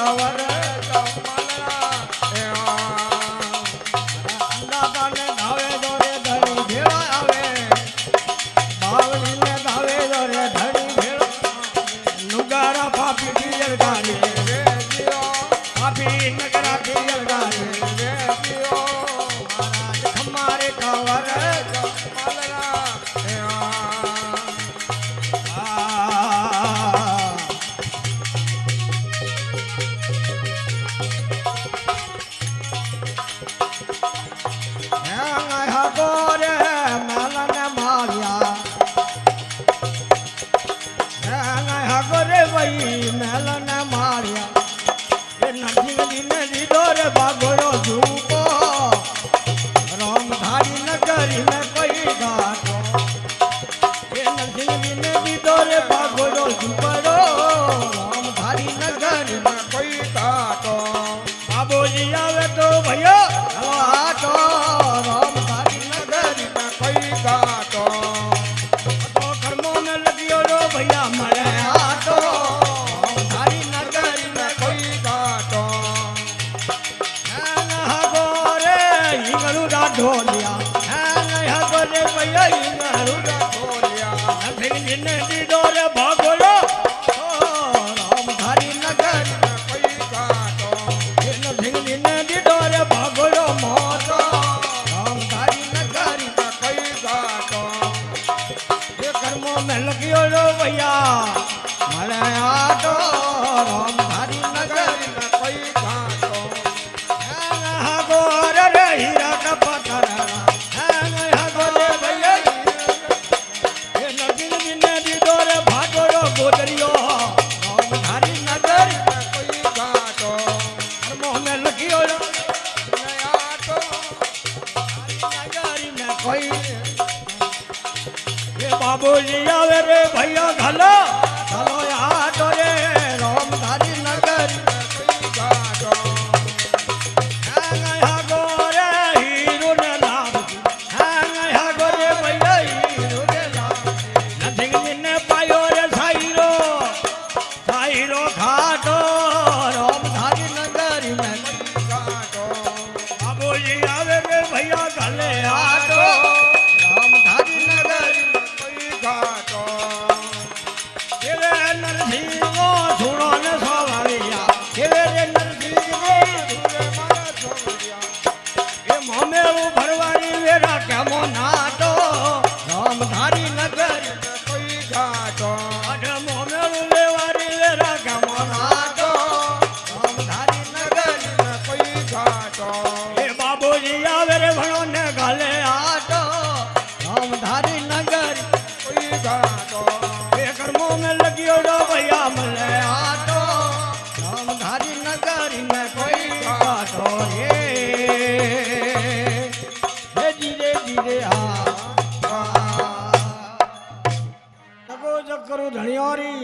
Cover ढोलिया भागोलो राम धारी नगर भागोलो मोतो राम धारी नगर कर्मों में लगियो लो भैया मरे आटो राम धारी नगर हीरा का पत्थर बाबूजी आवे रे भैया घलो चलो आटो रे राम धारी नगर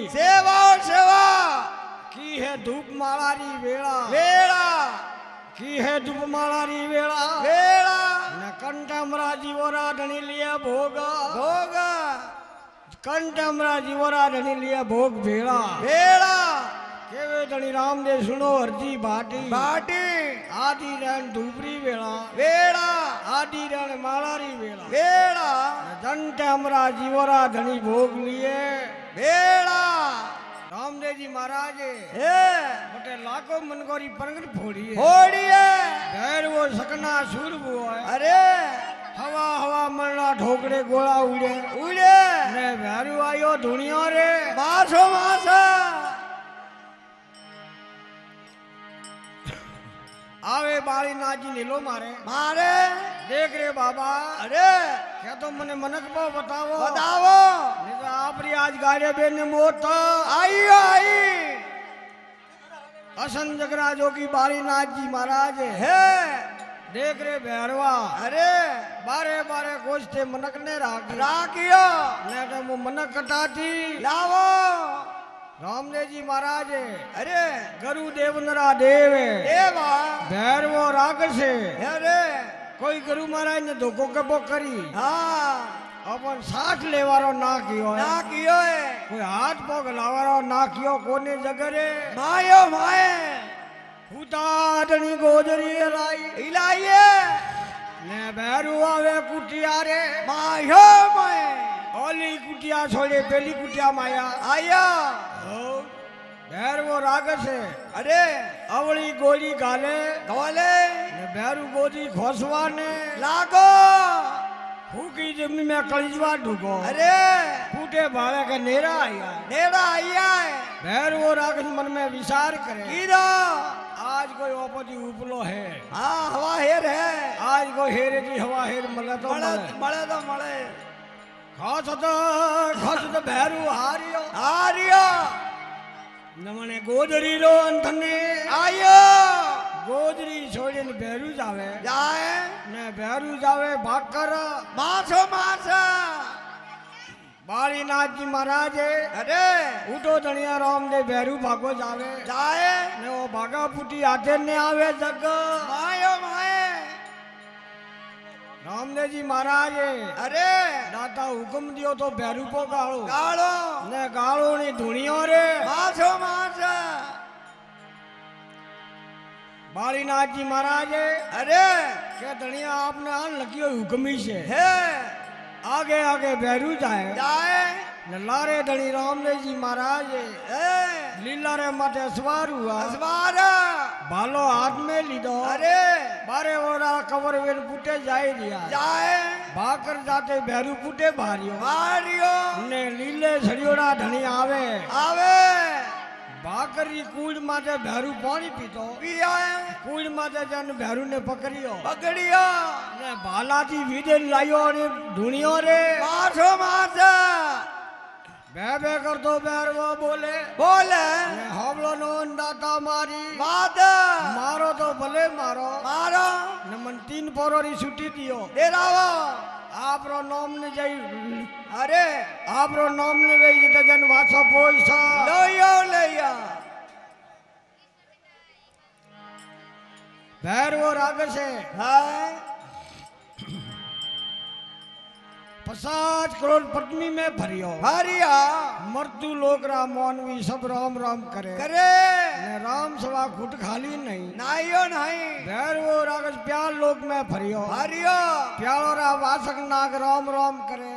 सेवा सेवा की है धूप मालारी वेला वेला की है धूप मालारी वेला वेला न कंठमरा जीवरा धनी लिया भोग भोग कंठमरा जीवरा धनी लिया भोग भेला भेला केवे धनी रामदेव सुनो हरजी भाटी भाटी आदि रण धूपरी वेला वेला आदि रण मालारी वेला वेला कंठमरा जीवरा धनी भोग लिए बेड़ा रामदेव जी महाराज बटे लाखों मनगोरी परंगन फोड़ी है गैर वो सकना सूरबो है अरे हवा हवा मरना ठोकरे गोला उड़े उड़े ने भैरू आयो दुनिया रे मासो मासा आवे बाली नाजी नीलो मारे मारे देख रे बाबा अरे क्या तो मने मनक पो बतावो बतावो नहीं तो आपरी आज गाड़े बेन ने मौत आई आई असन जगरा जो की बाली नाथ जी महाराज है देख रे भैरवा अरे बारे बारे गोश्ते मनक ने राखियो ने तो वो मनक कटाती लावो रामदेव जी महाराज अरे गुरुदेव नरा देव देवा भैरवो राक्षस अरे कोई गुरु महाराज ने धोखो कबो करी हाँ अपन साथ लेवारो ना कियो है કોઈ હાથ પગ લાવારો નાખ્યો કોને જગરે માયો માએ ઉતાડણી ગોદરી લાઈએ ને બેરું આવે કુટિયા રે માયો માએ ઓલી કુટિયા છોડે પેલી કુટિયા માયા આયા બેરવો રાગ છે અરે અવળી ગોળી ગાલે ગોલે ને બેરું ગોદી ખોસવાને લાગો ફૂકી જમી મેં કળજવા ડૂબો અરે ફૂટે ભાળે કે નેરા આયા ભैरवो राग मन में विचार करे कीरा आज कोई ओपदी उपलो है हाँ हवा हेर है आज कोई हेरे की हवा हेर मले तो मले खास तो भैरू हारियो नमने गोदरी रो अंतने आयो गोदरी छोड़े ने भैरू जावे ने भैरू जावे भाकर माछो बालीनाथ जी महाराज अरे उठो धनिया राम ने भैरू भागो जावे ने वो भागा पुटी आते ने आवे जग मायो माए रामदेव जी महाराज अरे दाता हुक्म दियो तो भैरू को गालो ने गालो नी धुनियो रे माछो बालीनाथ जी महाराज अरे क्या धनिया आपने आन लगी हुई हुक्मी से है आगे आगे भैरू जाए लारे धनी रामदेव जी महाराज लीला रे माथे सवार हुआ भालो हाथ में लीधो अरे बारे वोरा कवर वेन पुटे जाए दिया भाकर जाते भैरू पुटे भारियो ने लीले छड़ियोड़ा धनी आवे भाकरी कूड़ माथे भैरू पानी पीतो कूड़ माथे जन भैरू ने पकड़ियो ने भाला जी विदे लायो ने ढूंढियो रे माछो बे कर दो भैरवो बोले ने हमलो नो दाता मारी मारो तो भले मारो ने मन 3 पोरोरी छुट्टी दियो आपरो नाम ने जाई अरे आपरो नाम ने वे जते जन वासा पोईसा लइया भैरवो राग से हां 50 करोड़ पत्नी में भरियो मर्दू लोग राम मानवी सब राम राम करे ने राम सवा घुट खाली नहीं भैरवो राग प्यार लोग में भरियो प्यारो रा वासक नाग राम राम करे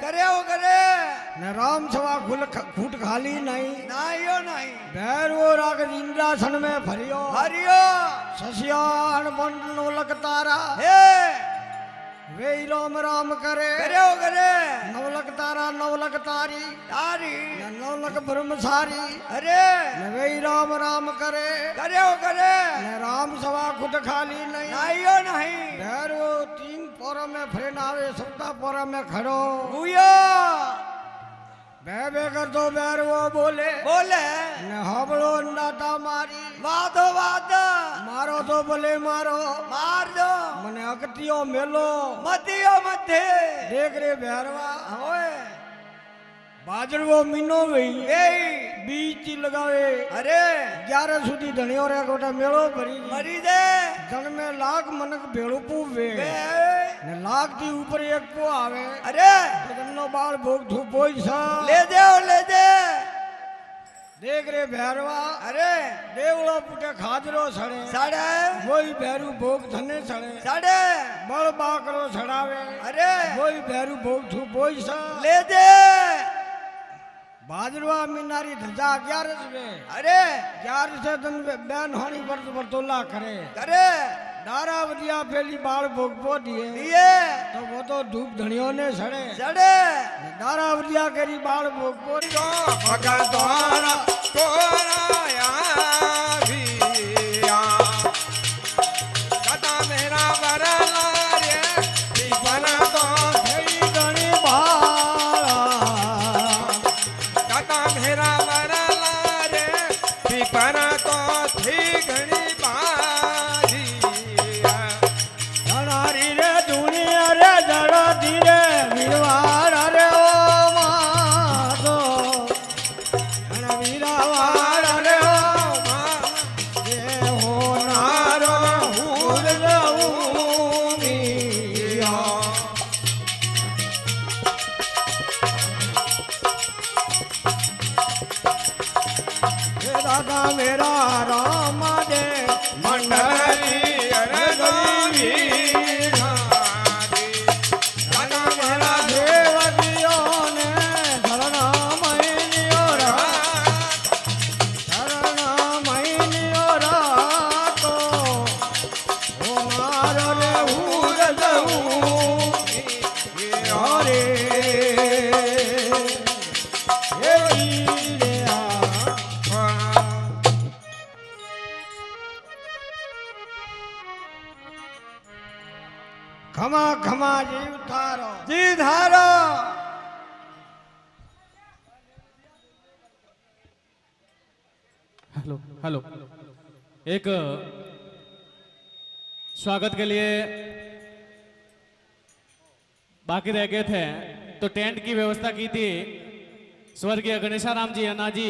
ने राम सवा घुट खाली नहीं भैरवो राग इंद्रासन में भरियो ससियान बंडनो लगतारा वे राम राम करे नवलक तारा नवलक तारी नवलक ब्रह्मचारी वे राम राम करे ने राम सवा खुद खाली नहीं भैरवो 3 पोरा में फ्रेंड आवे 17 पोरा में खड़ो बे कर दो भैरवो बोले ने हबड़ो नाता मारी वादो मारो तो भले मारो मार दो मने अकतियो मेलो मतियो मथे देख रे भैरवा होए बाजरवो मीनो वही बीच लगावे अरे 11 सुधी धनियो रे गोटा मेलो मरी दे जन में लाख मनक भेड़ो पूवे ने लाख दी ऊपर एक को आवे अरे जन्नो बाल भोग धू पोईसा ले दे देख रे भैरवा अरे देवड़ो पुटे खाजरो सड़े वही भैरू भोग धने सड़े बड़ बाकरो सड़ावे अरे वही भैरू भोग धू पोईसा ले दे बाजरवा मीनारी धजा 11 से अरे 11 से दिन बैन होनी बरतोला करे दारा वदिया पहली बाल भोग पो दिए तो वो तो धूप धनियों ने सड़े दारा वदिया करी बाल भोग पो दियो भगवान तोराया भिया कदा मेरा वरला रे बना तो थई गणी भाला कदा मेरा वरला रे बना तो थी घणी दादा मेरा राम दे મંડળી અરગવી દાદા મેરા દેવજીઓને શરણામણીઓ રાતો ઓ મારો રે હું જવું હરે હે રે ખમા ખમા જીવ થારો જી ધારો हेलो हेलो एक स्वागत के लिए बाकी रह गए थे तो टेंट की व्यवस्था की थी स्वर्गीय गणेशाराम जी अन्ना जी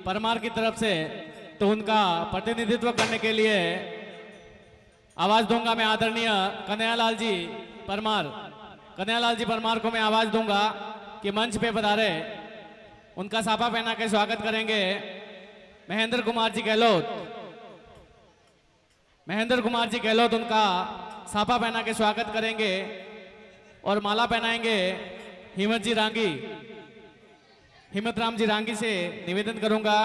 परमार की तरफ से। तो उनका प्रतिनिधित्व करने के लिए आवाज दूंगा मैं आदरणीय कन्हैयालाल जी परमार। कन्हैयालाल जी परमार को मैं आवाज दूंगा कि मंच पे पधारे। उनका साफा पहना के स्वागत करेंगे महेंद्र कुमार जी गहलोत। महेंद्र कुमार जी गहलोत उनका साफा पहना के स्वागत करेंगे और माला पहनाएंगे हिम्मत जी रांगी। हिम्मत राम जी रांगी से निवेदन करूंगा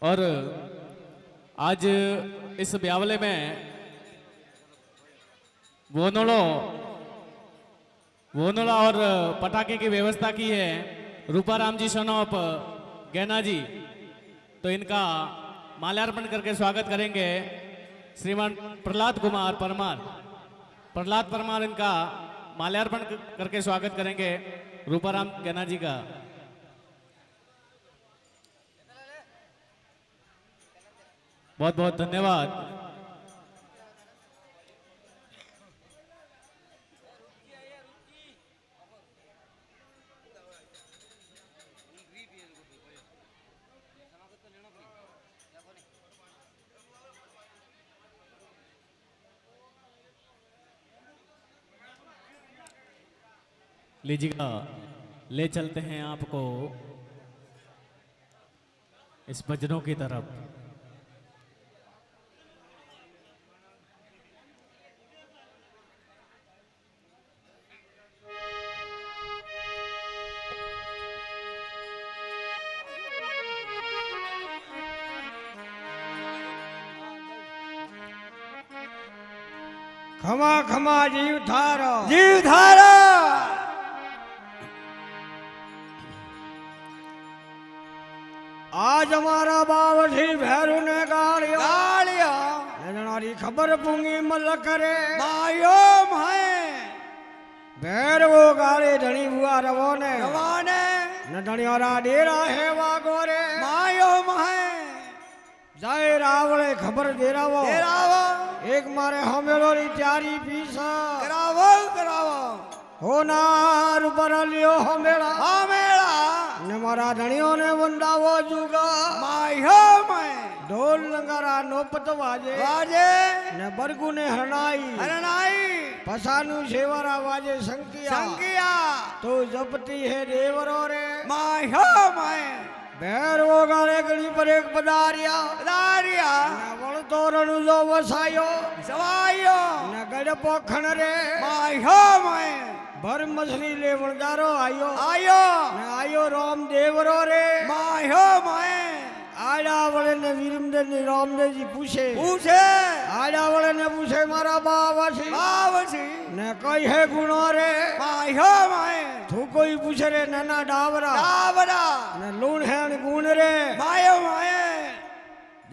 और आज इस ब्यावले में वोनोला और पटाखे की व्यवस्था की है रूपाराम जी सनोप गैना जी। तो इनका माल्यार्पण करके स्वागत करेंगे श्रीमान प्रहलाद कुमार परमार। प्रहलाद परमार इनका माल्यार्पण करके स्वागत करेंगे रूपाराम गैना जी का। बहुत बहुत धन्यवाद। लीजिएगा, ले चलते हैं आपको इस भजनों की तरफ। ખમા ખમા જીવ થારો જીવ ધારો आज हमारा बावठी भैरू ने गाड़ियो ગાળ્યો जनारी खबर पूंगी मल करे માયો માય भैर वो गाड़े धनी हुआ रवो ने જવાને न धनियारा डेरा है वागो रे માયો માય जय रावले खबर दे रवो દેરાવો एक मारे हमेलो री त्यारी पीसा કરાવો કરાવો होनार पर लियो हमेला આ મેળા ने मारा धनियो ने वंदावो जुगा માયો માય ढोल नगारा नोपत वाजे વાજે ने बरगु ने हरनाई હરણાઈ पसानु सेवरा वाजे संकिया સંકિયા तो जपती है देवरो रे માયો માય भैर वो गाले गली पर एक पदारिया દારિયા ने वण तोरण जो वसायो સવાયો ने गड़ पोखण रे માયો માય भर मछली ले वणदारो आयो આયો ने आयो राम देवरो रे માયો માય आया वळे ने वीरमदेव ने रामदेव जी पूछे પૂછે आया वळे ने पूछे मारा बावासी બાવસી ने कई है गुणो रे માયો માય तू कोई पूछे रे नैना डावरा ડાબરા ने लूण है न गुण रे માયો માય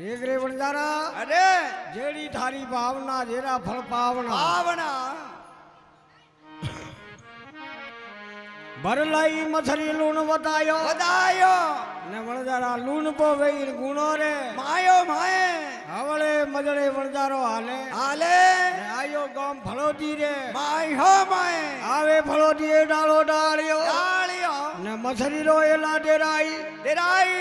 देख रे वणदारा અરે जेड़ी थारी भावना जेरा फल पावना પાવના भरलाई मछली लूण बतायो વધાયો ने वणदारा लूण पोवे इन गुणो रे માયો માય हवळे मजड़े वणदारो हाले હાલે ने आयो गाम फलोदी रे માયો માય आवे फलोदी डालो डालियो ડાળિયો ने मछली रो एला डेराई દેરાઈ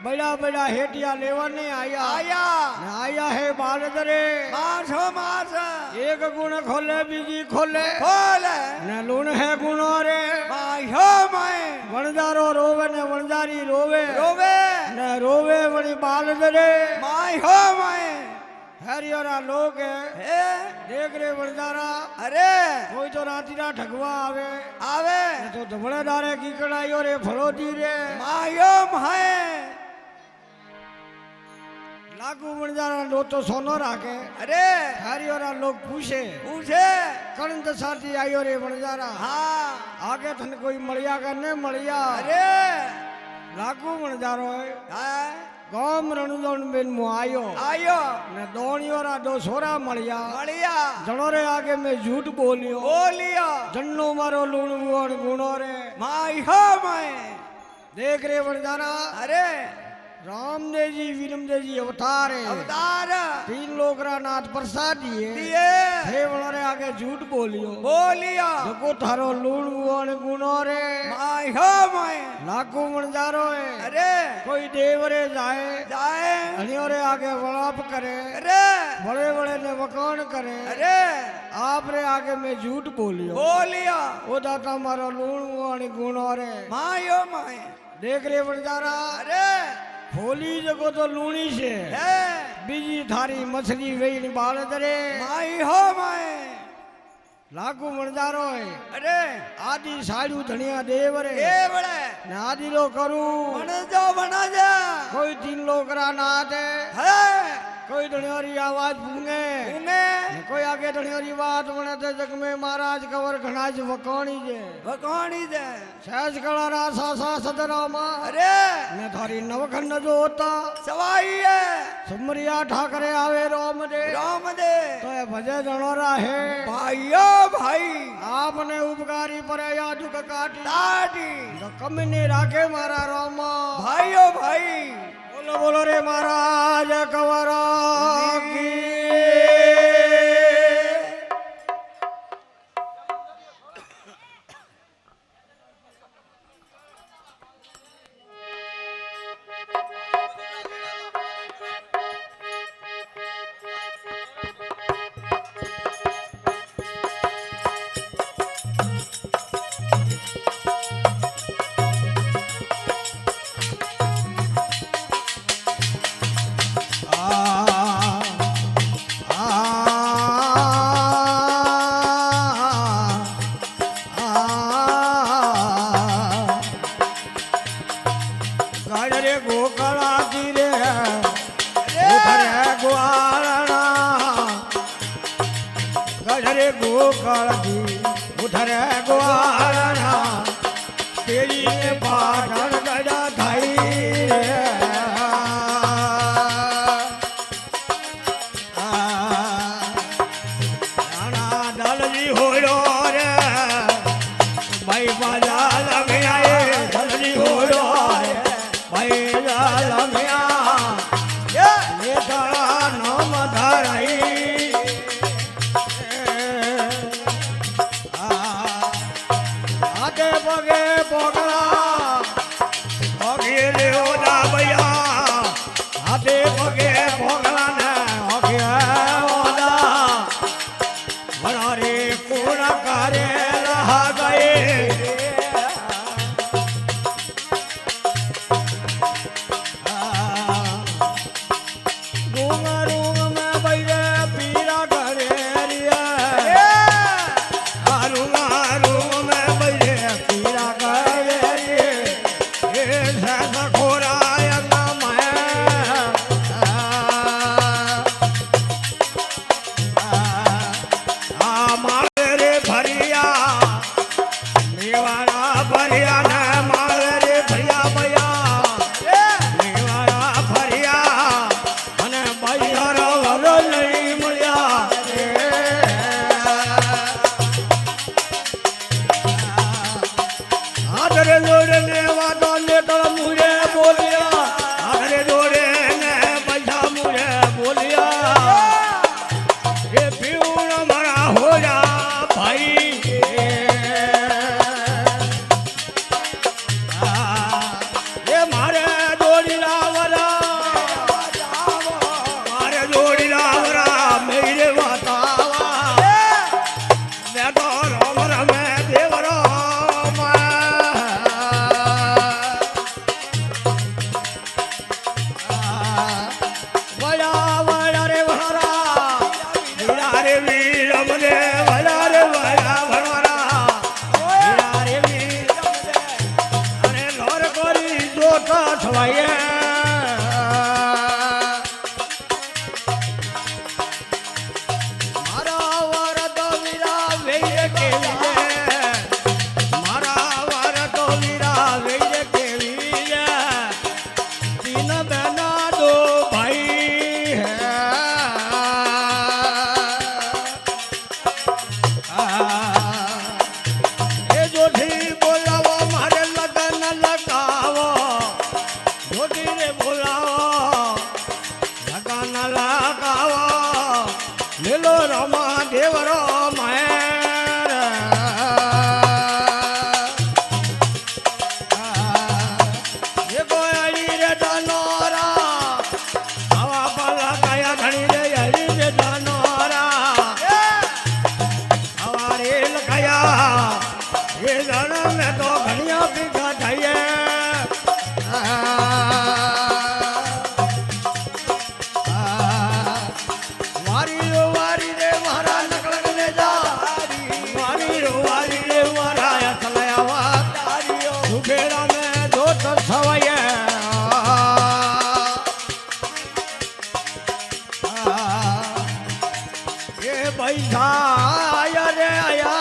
बड़ा बड़ा हेटिया लेवर ने आया आया ने आया है बालदरे मासो मास एक गुण खोले बीजी खोले खोल ने लूण है गुणो रे मायो माए वणजारो रोवे ने वणजारी रोवे रोवे ने रोवे वणी बालदरे मायो माए हरियरा लोग हे देख रे वणजारा अरे कोई तो रातीरा ठगवा आवे आवे तो धबड़ेदारे की कड़ाइयो रे फड़ोती रे मायो माए लागू वणजारा लो तो सोनो राखे अरे हरियरा लोग पूछे पूछे कणंद साथी आयो रे वणजारा हाँ आगे थन कोई मलिया करने मलिया अरे लागू वणजारो है हाँ गाम रणदोण बेन मु आयो आयो ने दोणियोरा दो सोरा मलिया मड़िया जणो रे आगे मैं झूठ बोलियो बोलियो जन्नो मारो लूण वुण गुणो रे मायो माए देख रे वणजारा अरे रामदेव जी वीरमदेव जी अवतार है अवतार तीन लोग रा नाथ प्रसाद दिए दिए हे वणरे आगे झूठ बोलियो बोलियो जको थारो लूण वुण गुणो रे मायो माए लागू वणजारो है अरे कोई देवरे जाए जाए अनियो रे आगे वड़ाप करे अरे बड़े बड़े ने वकान करे अरे आप रे आगे मैं झूठ बोलियो बोलियो ओ दाता मारो लूण वुण गुणो रे मायो माए देख रे वणजारा अरे होली जको तो लूणी से हे बीजी थारी मछली वेई बाल दरे मायो माए लागू वणजारो है अरे आदि साड़ू धनिया देव रे ये बड़े ने आदि लो करू बना जा कोई तीन लोग रा नाथ है है कोई धनियारी आवाज गूंगे उंगे ने कोई आगे धनियारी बात बने ते जग में महाराज कवर घनाज वकाणी जे भगवानी दे सहज कला रा सा सदरामा अरे ने थारी नवखंड जो होता सवाई है सुमरिया ठाकरे आवे राम दे तो ये भजे जनोरा है भाइयो भाई आपने उपकारी पर यादु का काटी ताटी तो कमी नहीं राखे मारा रामा भाइयो भाई बोलो बोलो रे महाराज कवरा की उधरे ग्वालना तेरी पाटन गड़ा धाई राणा दलजी होयो रे भाई बाजा लगे आए दलजी होयो रे भाई लगे ये तारा नाम धराई पगे पगला पगे ले ओ दा રે વીર અમને વયા રે વયા ભણવાના વયા રે વીર અમને અને લોર કરી જોતા થવાય મારા વરદ વીરા વેય કેવી છે મારા વરદ વીરા વેય કેવી છે तीन बहना दो भाई है जोठी बोलाવો મારે લગન લગાવો જોઠી રે બોલાવો લગન લગાવો લેલો રમા દેવરો માર ये कोई रे दानोरा हवा पाला काया धनी रे हरी रे दानोरा हवा रे लखाया ये दाना में तो घनिया बिगा जाइए वारी रे मारा नकल ले जा वारी रे मारा चलाया वा सुखेड़ा में दो सवाया ये बैठा आया रे आया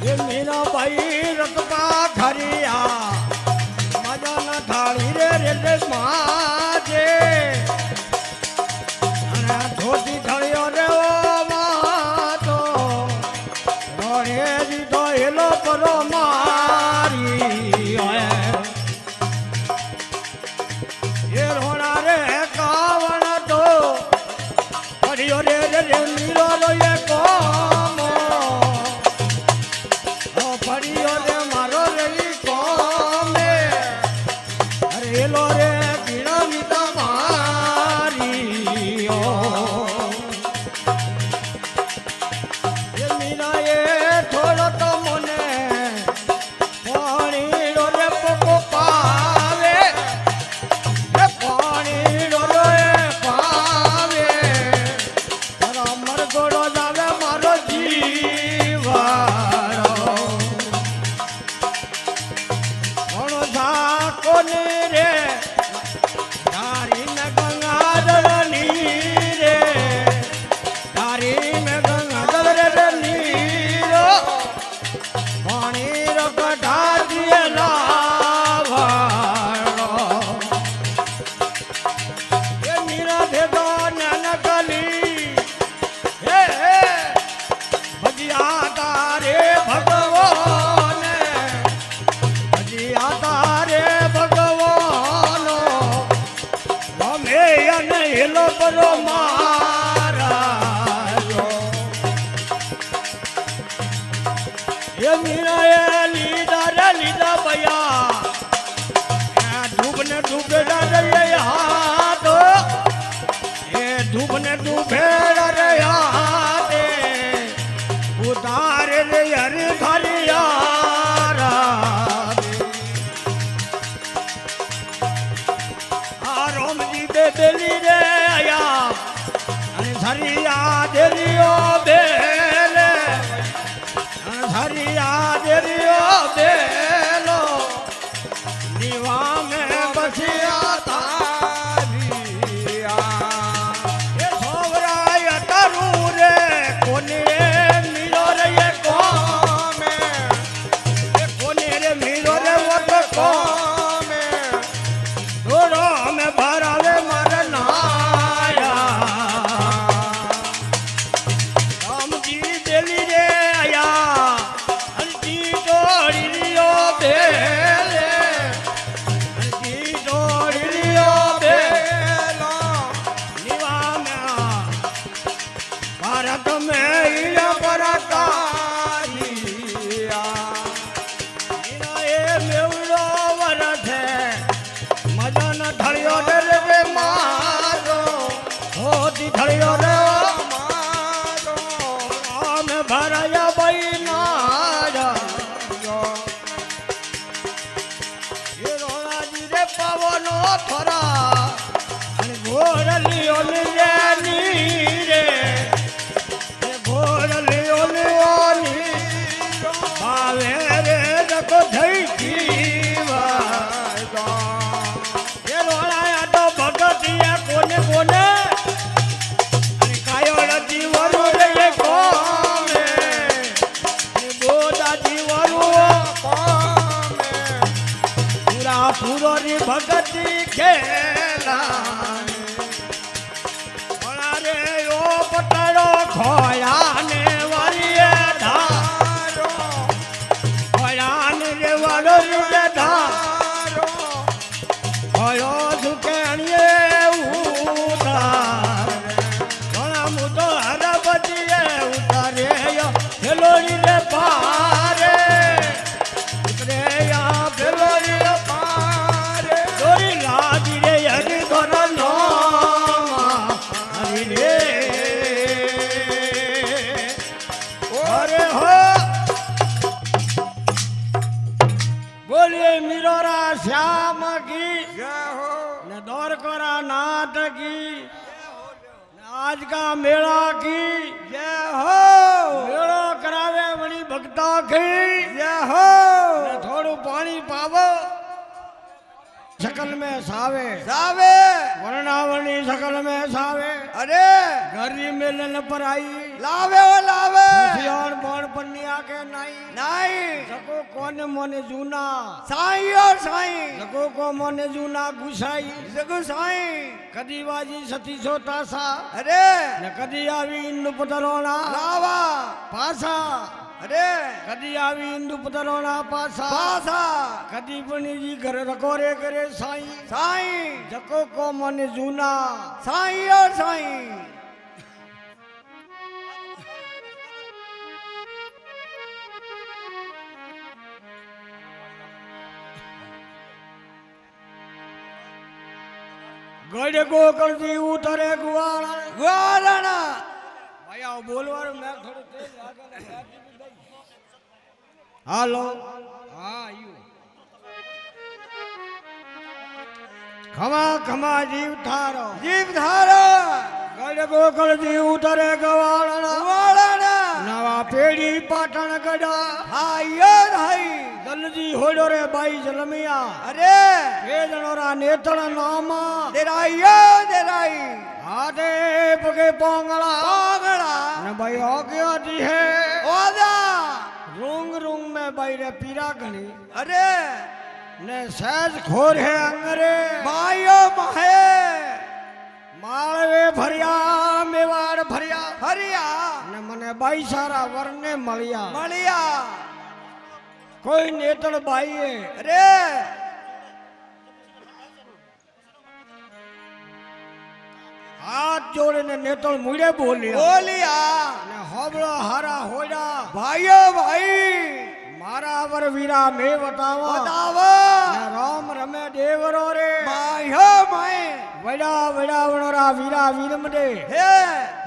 ये मीना भाई रतबा खरिया मजा न थाली रे रे माजे अरे छोटी थालियों रे ओ मातो रोने दी तो हेलो परो मारी ओए ये रोना रे कावण तो पड़ियो रे रे रे मीरो लो ये कोमो ओ पड़ियो रे मारो रे ई कोमे अरे लो रे कीड़ा मीता मारी ओ ये मीरा ये थोड़ो तो मने पानी रो रे पोको पावे ये पानी रो रे पावे तारा मर गोड़ो जावे मारो जीवारो कोण था कोने रे तारी न गंगा जलनी रे तारी में गंगा जल रे नीरो पानी रो कटा दिए लावारो ये मीरा भेदो ननकली हे भजिया तारे भगवान भजिया तारे भगवान हमें या नहीं लो परो मारा ये मीरा ये लीदा भैया धूप ने डूबे रे हाथ ये धूप ने डूबे रे हाथ उतार रे हरी खरिया रोम जी बेली रे आया अरे झरिया देलियो बेले हरिया देरियो बेलो दीवा में बसिया तारिया ये सोवरा ભગતી ખેલા રે ઓ પટડો ખોયા ને વરીએ ધારો ખોયા ને રે વડો રે ધારો ખોયો ઝુકે અણીએ ઉતાર ઘણા મુદો હરબજીએ ઉતારે ફેલોરી રે પારે ઉતરે યા ફેલોરી રે પારે દોરી લાગી રે હરી ધોરનો बोलिए मिरोरा श्याम की न द्वारका नाथ की आज का मेला की जय हो मेलो करावे बड़ी भक्ता की जय हो थोड़ू पानी पावो शकल में सावे सावे वर्णावणी शकल में सावे अरे घरी मिलन पर आई लावे ओ लावे सियाण बोण पन्निया के नाई नाई सको कोन मोने जूना साई ओ साई सको को मोने जूना गुसाई सको साई कदी वाजी सती छोटा सा अरे न कदी आवी इंदु पतरोना लावा पासा अरे कदी आवी इंदु पतरोना पासा पासा कदी बनी जी घर रकोरे करे साई साई जको को मोने जूना साई ओ साई गड़े को कर दी उतरे गुआरा गुआराना भैया बोलवार मैं थोड़ा तेज लागे हेलो हां यू खमा खमा जीव थारो गड़े को कर दी उतरे गुआराना गुआराना नवा पेड़ी पाटण गड़ा हायो हाई दलजी होड़ो रे बाई जलमिया अरे ये जनोरा नेतड़ नामा देराइयो देराई आदे पगे पोंगला पोंगला न भाई हो गया जी है ओदा रूंग रूंग में भाई रे पीरा घनी अरे ने सहज खोर है अंगरे भाइयो माहे मालवे भरिया मेवाड़ भरिया भरिया ने मने बाई सारा वरने मलिया मलिया कोई नेतड़ बाई है अरे हाथ जोड़े ने नेतड़ मुड़े बोलिया ने होबड़ो हारा होजा भाइयो भाई मारा वर वीरा में बतावा बतावा ने राम रमे देवरो रे मायो माए वड़ा वड़ा वणोरा वीरा वीरमडे हे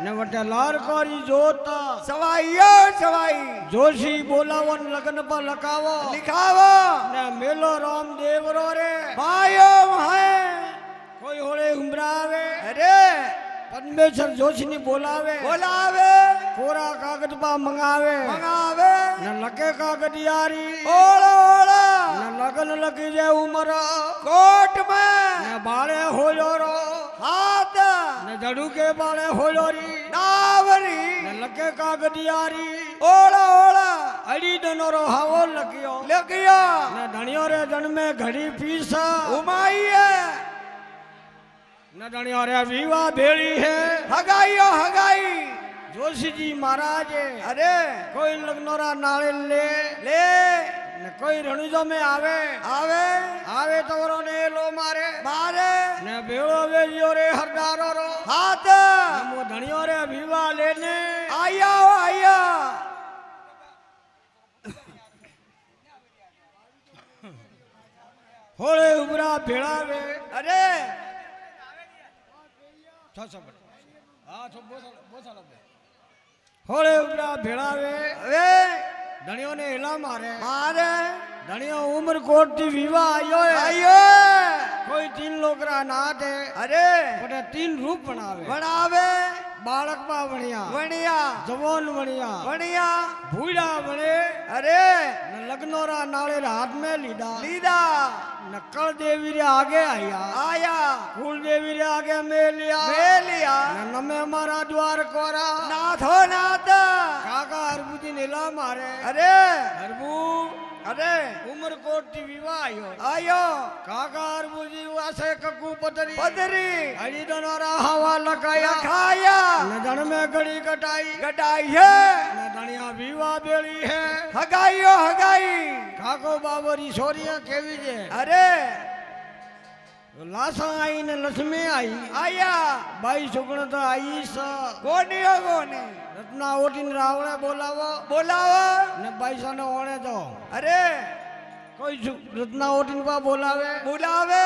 ने वटे लारकारी जोता सवाईयो सवाई जोशी बोलावन लगन पर लकावो लिखावो ने मेलो राम देवरो रे मायो माए कोई होले उमरावे अरे परमेश्वर जोशी ने बोलावे बोलावे कोरा कागज पा मंगावे मंगावे न लगे कागज यारी ओला ओला न लगन लगी जे उमर कोट में न बाले हो जोरो हाथ न जड़ू के बाले हो जोरी नावरी न लगे कागज यारी ओला ओला अड़ी दनोरो हावो लगियो लगियो न धनियो रे जन में घड़ी पीसा उमाई है न धनियो रे विवाह भेड़ी है हगाई हगाई जोशी जी महाराज अरे कोई लगनोरा नाले ले ले न कोई रणुजो में आवे आवे आवे तो ने लो मारे मारे न बेड़ो वेजियो रे हरदारो रो हाथ मो धनियो रे विवाह लेने आया आया होले उबरा भेड़ावे अरे हाँ तो बोसा होले उबरा भेड़ावे अरे धनियों ने हिला मारे मारे धनियों उम्र कोट थी विवाह आयो आयो कोई तीन लोकरा नाथ है अरे बड़े तीन रूप बनावे बनावे बालक बा बनिया बनिया जवान बनिया बनिया बूढ़ा बने अरे न लगनोरा नाले हाथ में लीदा लीदा नक्कल देवी रे आगे आया आया कुल देवी रे आगे में लिया नमे मारा द्वार कोरा नाथ हो नाथ काका हरबू जी नीला मारे अरे हरबू અરે ઉમરકોટ થી વિવાહ આયો આયો કાકાર બુજી વાસે કકુ પતરી પદરી હરિદનોરા હવા લખાયા ખાયા ને જણ મે ઘડી કટાઈ ગડાઈ હે ને ધણિયા વિવાહ બેળી હે હગાઈયો હગાઈ કાકો બાબરી છોરીયા કેવી છે અરે લાસા આઈ ને લક્ષ્મી આઈ આયા બાઈ છોકરો તો આઈ સ કોની હો કોની રત્ના ઓટીને રાવણે બોલાવો બોલાવો ને બાઈ સાને ઓણે તો અરે કોઈ રત્ના ઓટીને પા બોલાવે બોલાવે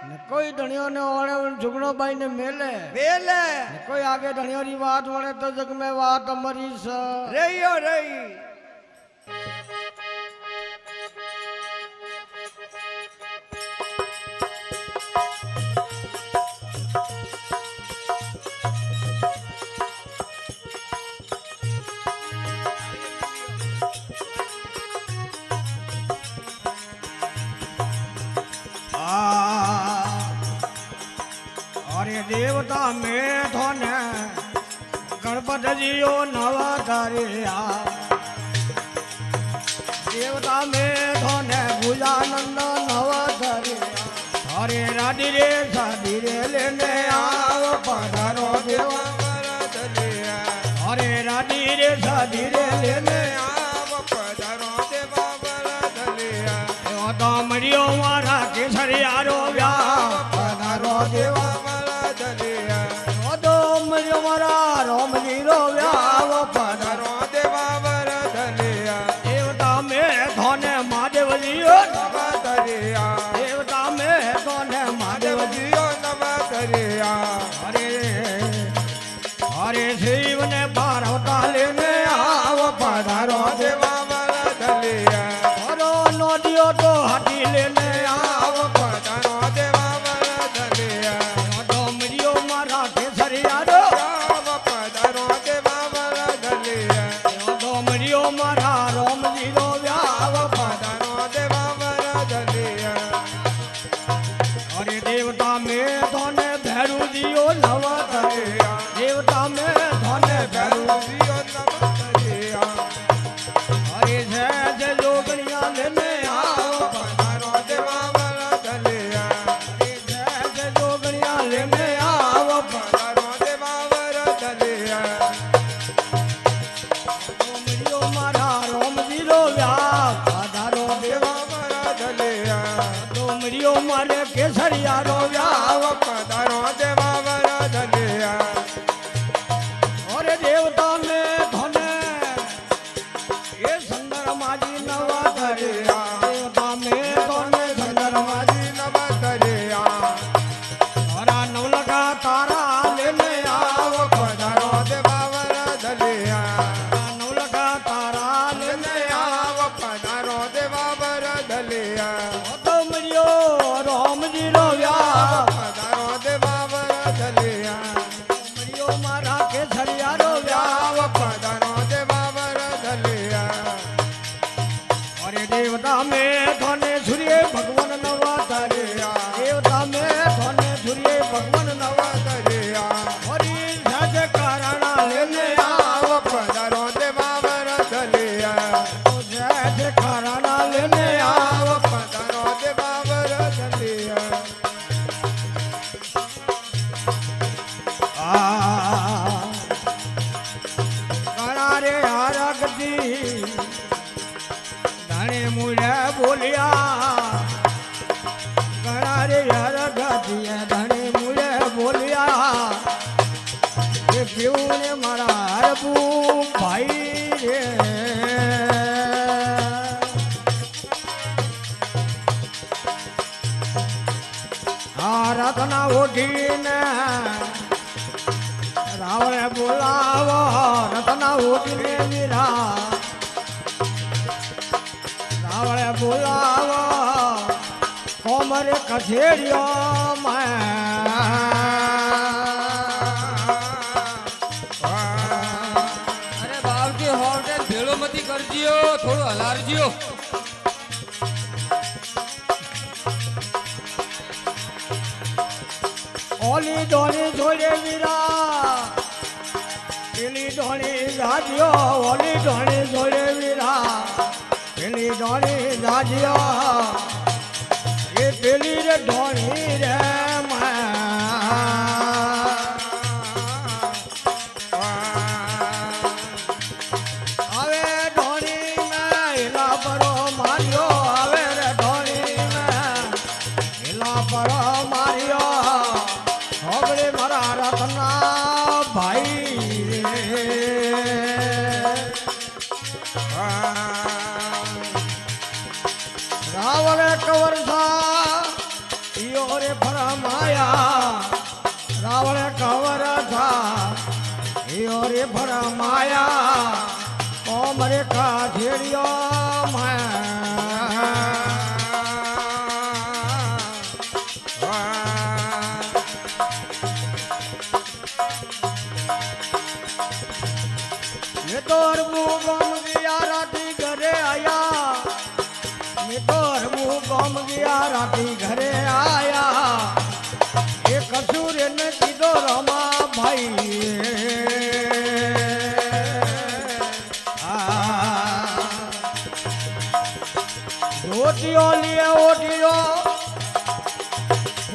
ને કોઈ ધણિયો ને ઓણે ઝુગણો બાઈ ને મેલે વેલે ને કોઈ આગે ધણિયો ની વાત વણે તો જગ મેં વાત અમારી સ રહીયો રહી अरे देवता में धोने गणपत जियो नवधरिया देवता में धोने भुजानंद नवधरिया अरे राधी रे साधी रे लेने आओ पधारो देवा अरे राधी रे साधी रे लेने तो मरियो मारा केसरियारो व्या पधारो देवा तो मरियो मारा रोम जी रो व्या पधारो देवता में धोने महादेव जियो देवता में धोने महादेव जियो अरे अरे शिव ने पार्वता लेने आओ पधारो देवा नदियो तो हाथी लेने आओ पधारो देवा तो मरियो मारा केसरिया रो तो मरियो मारा रोम जी रो व्याव पधारो देवा अरे देवता में धोने भैरू दियो नवा देवता में धोने भैरू अरे जय जोगनिया लेने आओ पधारो देवा अरे जय जोगनिया लेने आओ पधारो मरियो मारा रोम जी रो व्याव पधारो देवा तो मरियो मारे केसरिया रो व्याव अरे देवता में धोने ये सुंदर माजी नवा धरिया देवता में धोने सुंदर माजी तारा नवलखा तारा लेने आओ पधारो नवलखा तारा लेने आओ तो मरियो राम जी रो व्याव मरियो मारा केसरिया रो व्याव अरे देवता में धोने सूर्य भगवान नवा धरिया देवता में धोने सूर्य भगवान नवा धरिया हरि जज कारणा लेने आओ तो जज कारणा लेने आओ गणा रे हरगती धणे मुझे बोलिया गणा रे हरगती धणे मुझे बोलिया ये क्यों ने मारा हरबू भाई रे रत्ना उठीने रावणे बोलावो रत्ना उठीने वीरा रावणे बोलावो कोमर कछेड़ियो में अरे बापजी होटे भेड़ो मती करजियो थोड़ो हलारजियो ओली डोली छोड़े वीरा पीली डोली राजियो ओली डोली छोड़े वीरा पीली મારી ઢોણી જાજ્યો એ પેલી રે ઢોણી રે હવે ઢોણી મેં હિલા પરો માર્યો હવે રે ઢોણી મેં હિલા પરો માર્યો હોબળે મારા રતના ભાઈ રાવણ કવર થા ઈયો રે ફરમાયા રાવણ કવર થા ઈયો રે ફરમાયા કોમ રે કાઠેડિયો मैं तो अरबू गम गया राती घरे आया मैं तो अरबू गम गया राती घरे आया ये कसूर ने कीधो रमा भाई रोटियों लिए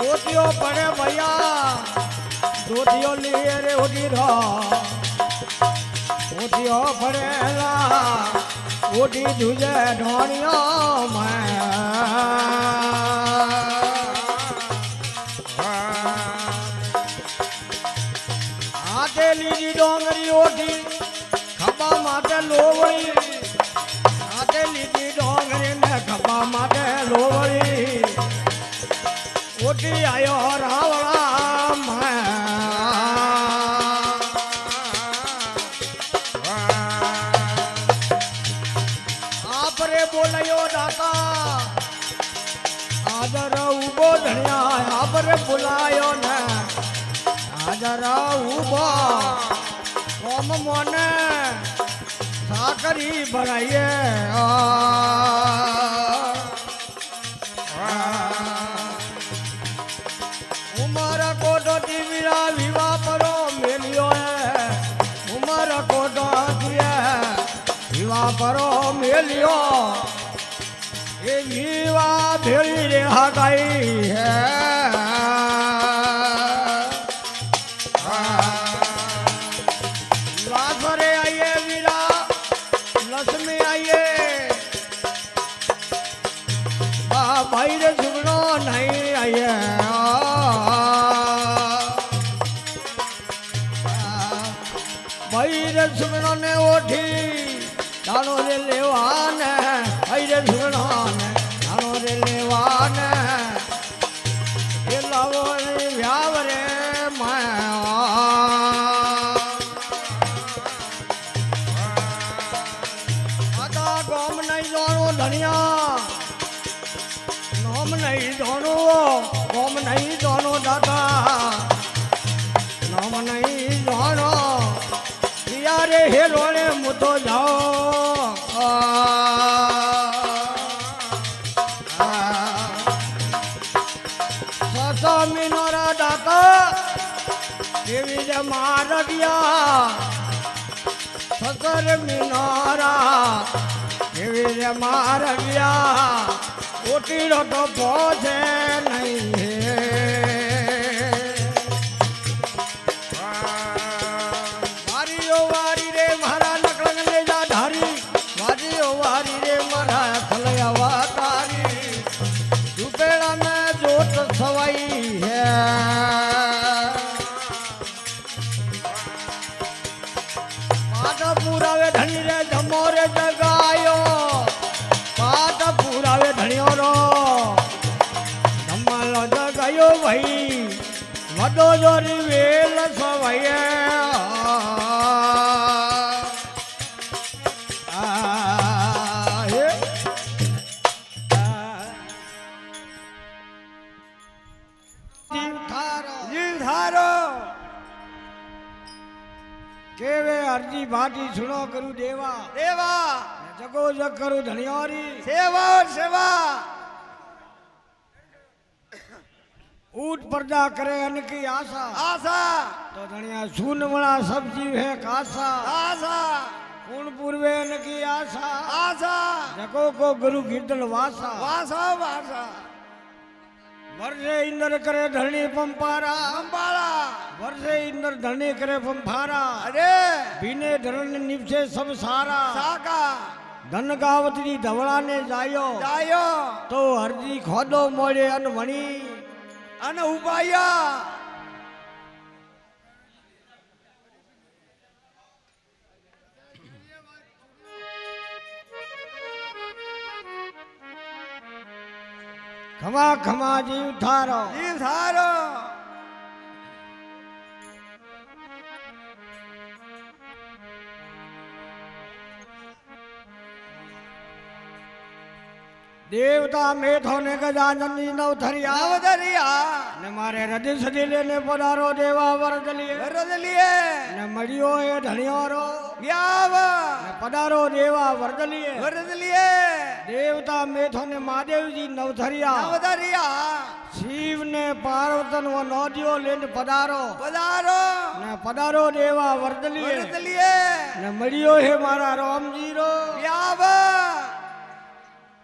ओटियों पड़े भैया रोटियों लिए रे ओटी रो ओटियों पड़ेला ओटी तुझे ढोनियों में आते लीजी डोंगरी ओटी खबा माटे लोवड़ी आते लीजी डोंगरी ने खबा माटे लोवड़ी ओटी आयो रावड़ा आपरे बोलयो दाता आदर उबो धनिया आपरे बुलायो ने आदर उबो कोम मोने साकरी बनाइए उमर कोटो टीवीरा विवाह परो मेलियो है उमर कोटो दिए विवाह परो मेलियो ये विवाह भेड़ी रे हगाई है लासरे आइए वीरा लक्ष्मी आइए भाई रे सुगनो नहीं आइए भाई रे सुगनो ने ओठी दानो रे लेवाने भाई रे सुगनो ने दानो रे लेवाने ये लावो रे व्याव रे माया आदा गोम नहीं जानो धनिया नाम नहीं जानो गोम नहीं जानो दादा नाम नहीं जानो यारे हेलोने मुतो जाओ सासा मिनोरा दाता देवी जे मार दिया ससर मिनोरा देवी जे मार दिया ओटी रो तो पहुंचे नहीं है वारी रे मारा नकलंग ले जा धारी वारी रे मारा खलया वातारी दुपेड़ा में जोत सवाई है पाट पूरा वे धनी रे जमो रे जगायो पाट पूरा वे धनियो रो जमालो जगायो भाई वडो जोरी वेल सवाई केवे अर्जी भाटी सुनो करू देवा देवा जगो जग करू धनियारी सेवा सेवा ऊट पर्दा करे अन्न की आशा आशा तो धनिया सून बड़ा सब्जी है कासा आशा कौन पूर्वे न की आशा आशा जको को गुरु कीर्तन वासा वासा वासा वर्षे इंद्र करे धरणी पंपारा अंबाला वर्षे इंद्र धरणी करे पंपारा अरे बीने धरण निपसे सब सारा साका धन गावतरी धवला ने जायो जायो तो हरजी खोदो मोड़े अनवणी अन उपाया खमा खमा जीव थारो जीव थारो देवता मेथो ने गजानंदी नवथरिया नवदरिया ने मारे हृदय सदी लेने पधारो देवा वरद लिए वरद लिए ने मड़ियो ये धनियो रो व्याव ने पधारो देवा वरद लिए वरद लिए देवता मेथो ने महादेव जी नवथरिया नवदरिया शिव ने पार्वतन व नौदियो लेने पधारो पधारो ने पधारो देवा वरद वरद लिए लिए ने मड़ियो है मारा राम जी रो व्याव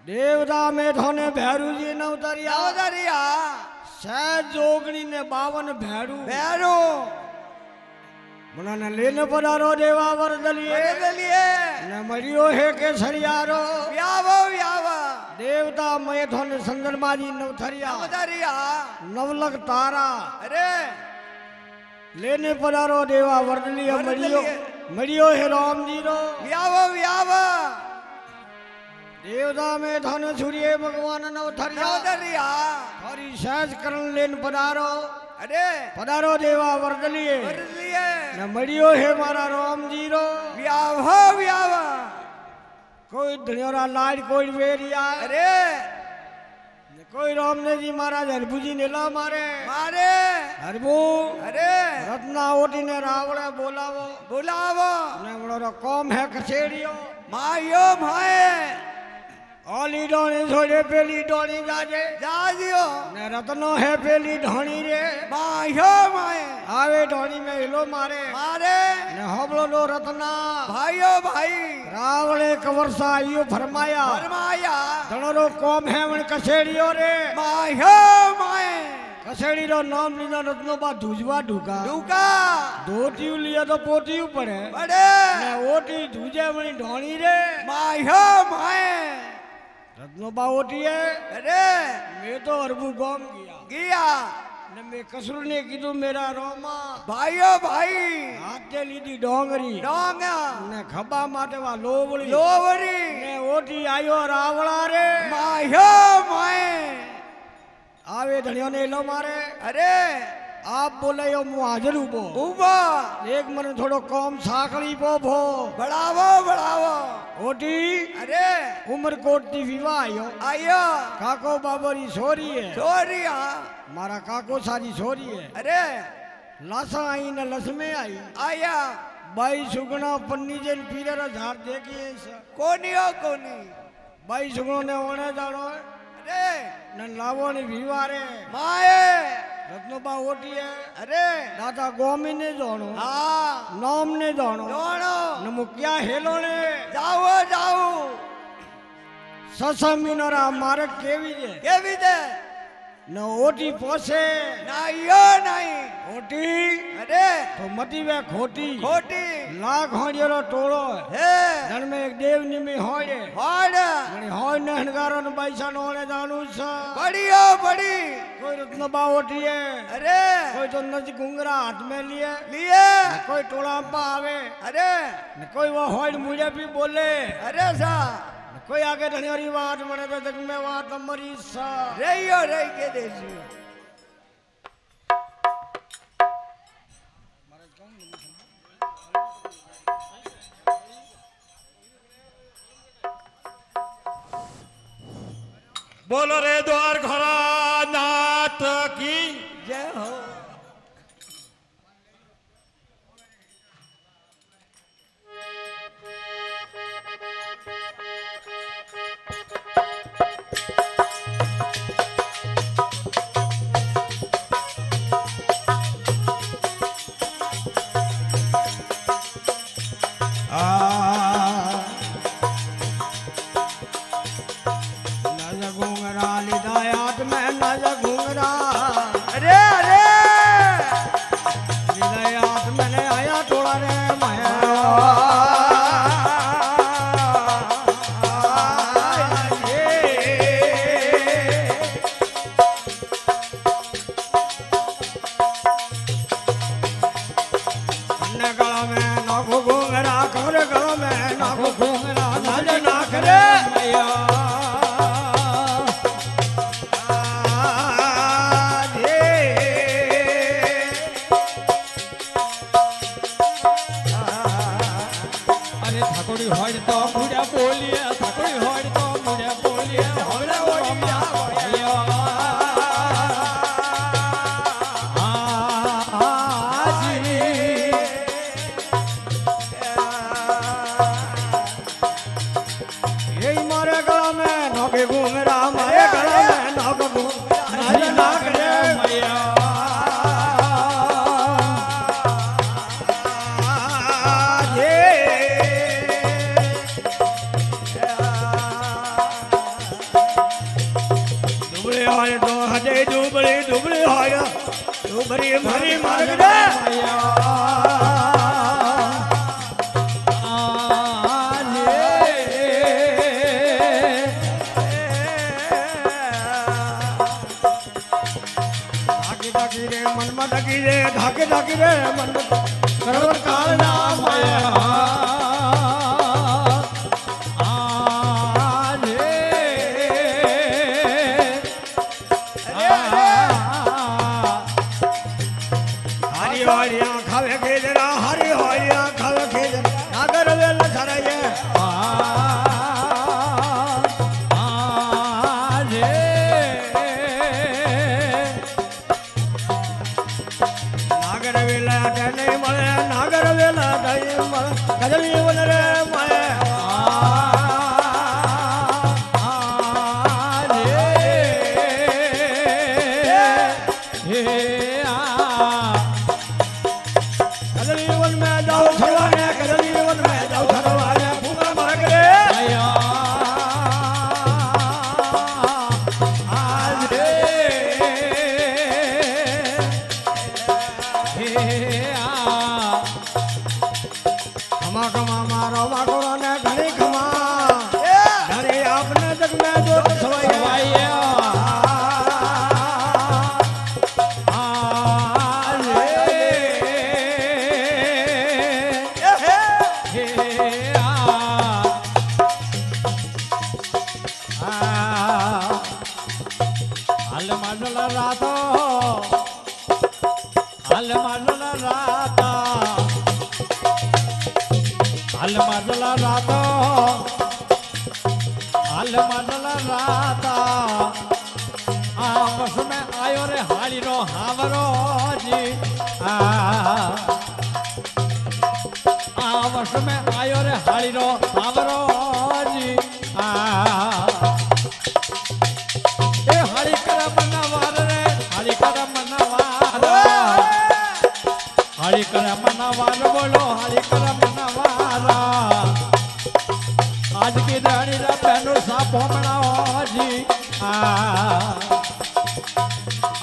देवता में थोने भैरू जी नवतरिया नवदरिया सहज जोगणी ने 52 भैरू भैरू मना लेने पधारो देवा वरद लिए वरद लिए ने मरियो है के सरियारो व्याव व्याव देवता में थोने संदरमा जी नवथरिया नवदरिया नवलख तारा अरे लेने पधारो देवा वरद लिए वरद मरियो लिए। मरियो है राम जी रो व्याव व्याव देवता में थोने सूर्य भगवान नवथरिया नवदरिया हरि सहज करण लेन पधारो अरे पधारो देवा वरद लिए वरद लिए न मरियो है मारा राम जी रो व्याव व्याव कोई धनियोरा लाड कोई वेरिया अरे कोई राम ने जी महाराज हरबू जी नीला मारे मारे हरबू अरे रत्ना ओटी ने रावण बोलावो बुलावो ने बड़ो कौम है कचेड़ियो मायो भाई ओली डोणी छोड़े पेली डोणी जाजे जाजियो ने रत्नो है पेली ढोणी रे मायो माए आवे ढोणी में हिलो मारे मारे ने होबलो लो रत्ना भाइयो भाई रावणे कवर्षा आयो फरमाया फरमाया धनोरो कौम है वन कचेड़ियो रे मायो माए कसेड़ी रो नाम लीधो रत्नो बा धुजवा ढूका डूका धोतिયું लिया तो पोतिયું पड़े बड़े ने ओटी धुजे वणी ढोणी रे मायो माए रत्नो बा ओटी है अरे मैं तो अरबू गांव गया गया ने मैं कसुर ने कीधु मेरा रोमा भाइयो भाई हाथे लीधी डोंगरी डोंगा ने खबा माटे वा लोवड़ी लोवरी ने ओटी आयो रावड़ा रे मायो माए आवे धनियो ने लो मारे अरे आप बोले यो मु हाजिर उबो उबा एक मन थोड़ो कौम साकड़ी पो भो बढ़ावो बढ़ावो ओटी अरे उमरकोट ती विवाह आयो आयो काको बाबरी छोरी है चोरिया मारा काको सारी छोरी है अरे लासा आई न लसमे आई आया बाई सुगना पन्नी जेन पीरे झाड़ देखिए कोनियो कोनी बाई सुगनो ने ओने जानो है अरे न लावोनी विवारे माए रत्नोबा ओटी है अरे दादा गोमी ने जानो हाँ नाम ने जानो दोनो न मुकिया हेलो ने जाओ जाओ ससमीनरा मारे केवी जे के विदे न ओटी पोसे नाइयो नहीं ओटी अरे तो मती वे खोटी खोटी लाख होड़ियो टोलो है हे धन में एक देव निमी होड़े हाड़ मने होय ने हनगारो न पैसा नोने जानू सा बढ़ियो बड़ी कोई रत्न बावटी है अरे कोई तो नज घुंगरा हाथ में लिए लिए कोई टोला पा आवे अरे न कोई वो होय मुझे भी बोले अरे सा न कोई आगे धनियोरी बात मने तो जग में बात मरी सा रहियो रही के देसी बोलो रे द्वार घरा नाथ की जय हो आ कन्ने गला में नाखो घूंघरा कमरे गला में नाखो घूंघरा नाच नाख रे मैया અરે ઠાકોરી હોય તો મુડા બોલીએ ઠાકોરી હોય તો મુડા બોલીએ હવે मारे गला में नौके घूमरा मारे गला में नौके घूमरा नाक रे मैया दुबले हाय तो हजे दुबले दुबले हाय दुबरी भरी मार्ग रे मैया ढकी रे ढाके ढाकी रे मन करवर काल नाम आया हरी हरिया खावे खेजरा हरी हरिया खावे खेजरा नागर वेल धराये नागर वेला डने मळे नागर वेला डने मळे कदली वन रे मळे कदली वन में जाओ छरवाने कदली वन में जाओ छरवाने फूका मार रे आया आज रे खमा खमा मारो मागोरा ने घणी खमा घणी आपने जग में जो छवाई हल माडला रातो हल माडला राता हल माडला रातो हल माडला राता आपस में आयो रे हाली रो हावरो जी आपस में आयो रे हाली रो हावरो जी ए हाली कर मनवार रे हाली कर मनवार हाली कर मनवार बोलो हाली कर मनवार आज की रानी रा पहनो साप मनाओ जी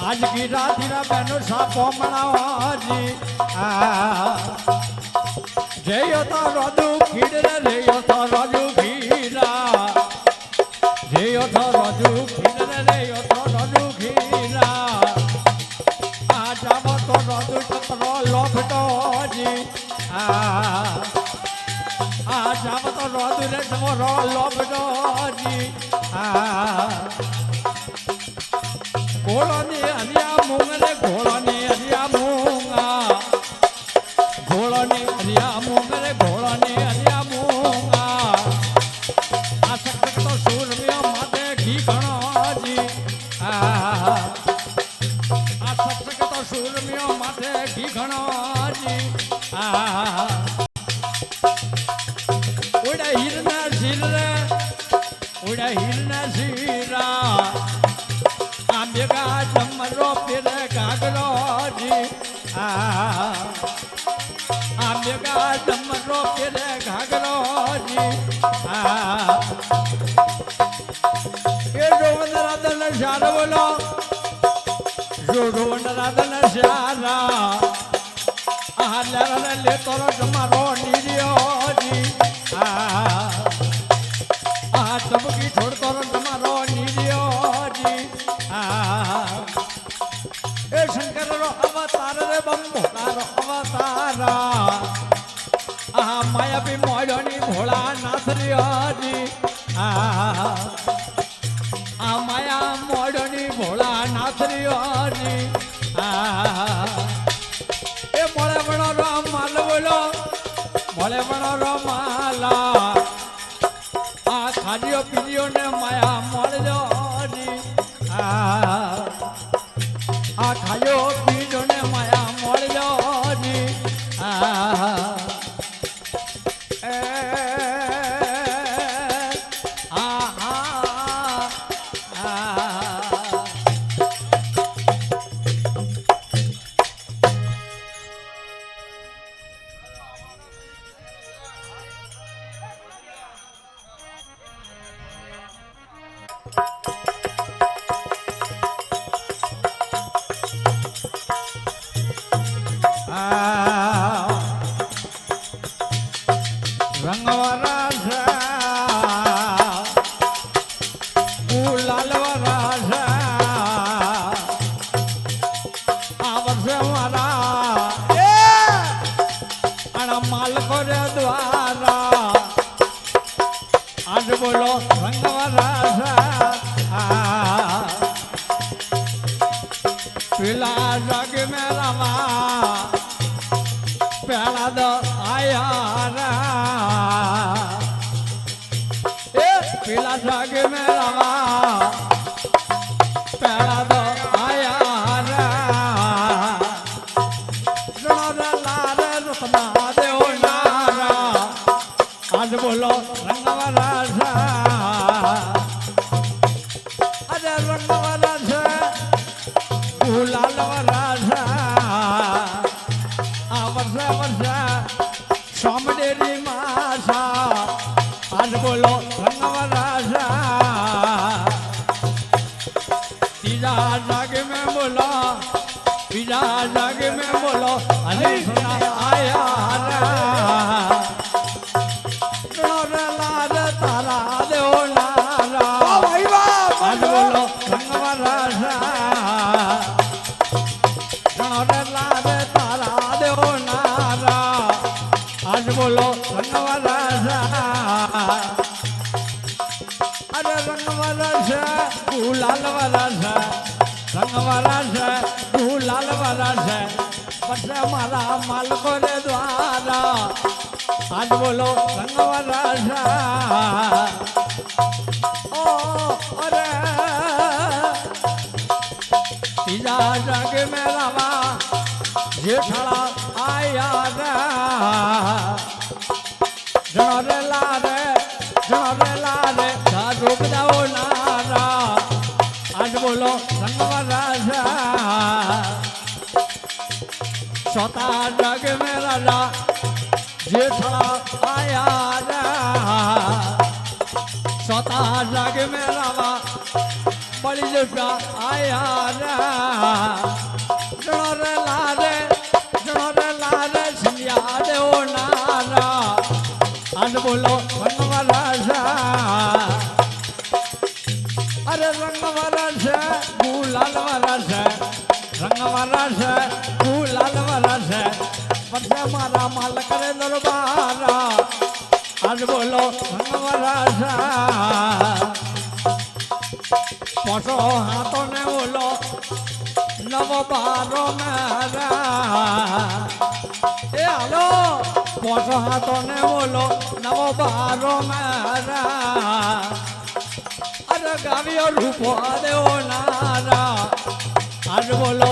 आज की राती रा पहनो साप मनाओ जी जय तो राजू खीर रे जय तो राजू खीरा जय तो राजू खीर रे जय तो राजू खीरा आ जावो तो राजू टपरो लोभटो जी आ जावो तो राजू रे टपरो लोभटो जी घोड़ोनी हरिया मूंग रे घोड़ोनी हरिया मूंगा घोड़ोनी हरिया मूंग रे घोड़ोनी हरिया मूंगा आ सकत तो सूरमिया माते घी घणो जी आ सकत तो सूरमिया माते घी घणो जी उड़ा हिरना सिर रे उड़ा हिरना सिरा आंबेगा चमरो फिर गागरो जी आंबेगा चमरो फिर गागरो जी ये रोवनराधन शार बोलो जो रोवनराधन शारा लरण ले तोरो जमारो नीरियो जी तबकी छोड़ तोरो जमारो नीरियो जी ए शंकर रो अवतार रे बम रो अवतारा માયા બી મોડોની ભોળા નાથની હાજી આ માયા મોડોની ભોળા નાથની હાજી એ મોળે વણો રો માલ બોલો મોળે વણો રો માલા આ ખાડીઓ પીડીઓ ને માયા મળજો હાજી આ ખાયો પીડો ને માયા મળજો હાજી બોલો પેલા જગ મે રમા પેલા દ આયા એ પેલા જગ મે રમા પેલા દ આયા લાલ રતના દેવ નારા આજ બોલો રંગવાલા અરે રંગવાલા ગુલાલ વાલા આ વર્ષા વર્ષા સોમડેરી માસા આજ બોલો રંગવાલા ત્રીજા જાગ મેં બોલો બીજા જાગ મેં બોલો અને સુના આયા તારા દેવો નારા આજ બોલો રંગવાલા તારા દેવો નારા આજ બોલો રંગવાલા અરે રંગવાલા છે ગુલાલ વાલા છે રંગવાલા છે ગુલાલ વાલા છે પછી મારા માલકો રે દ્વારા આજ બોલો રંગવાલા છે ઓ અરે ત્રીજા જગ મેળાવા જેઠાળા આયા જણરેલા રે સાધુ બજાવો નારા આજ બોલો રંગવાલા સોતા જગ મેળા જેઠાળા આયા સોતા જગ મેળાવા બળી જતા આયા જણરેલા રે સિયા દેવો નારા આજ બોલો રંગવાલા અરે રંગવાલા છે ગુલાલ વાલા છે રંગવાલા છે ગુલાલ વાલા છે પછી મારા માલ કરે દરબારા આજ બોલો રંગવાલા છે પોસો હાથો ને બોલો નવો બારો મારા એ હાલો પોસો હાથો ને બોલો નવો બારો મારા અરે ગાવ્યો રૂપો દેવો નારા આજ બોલો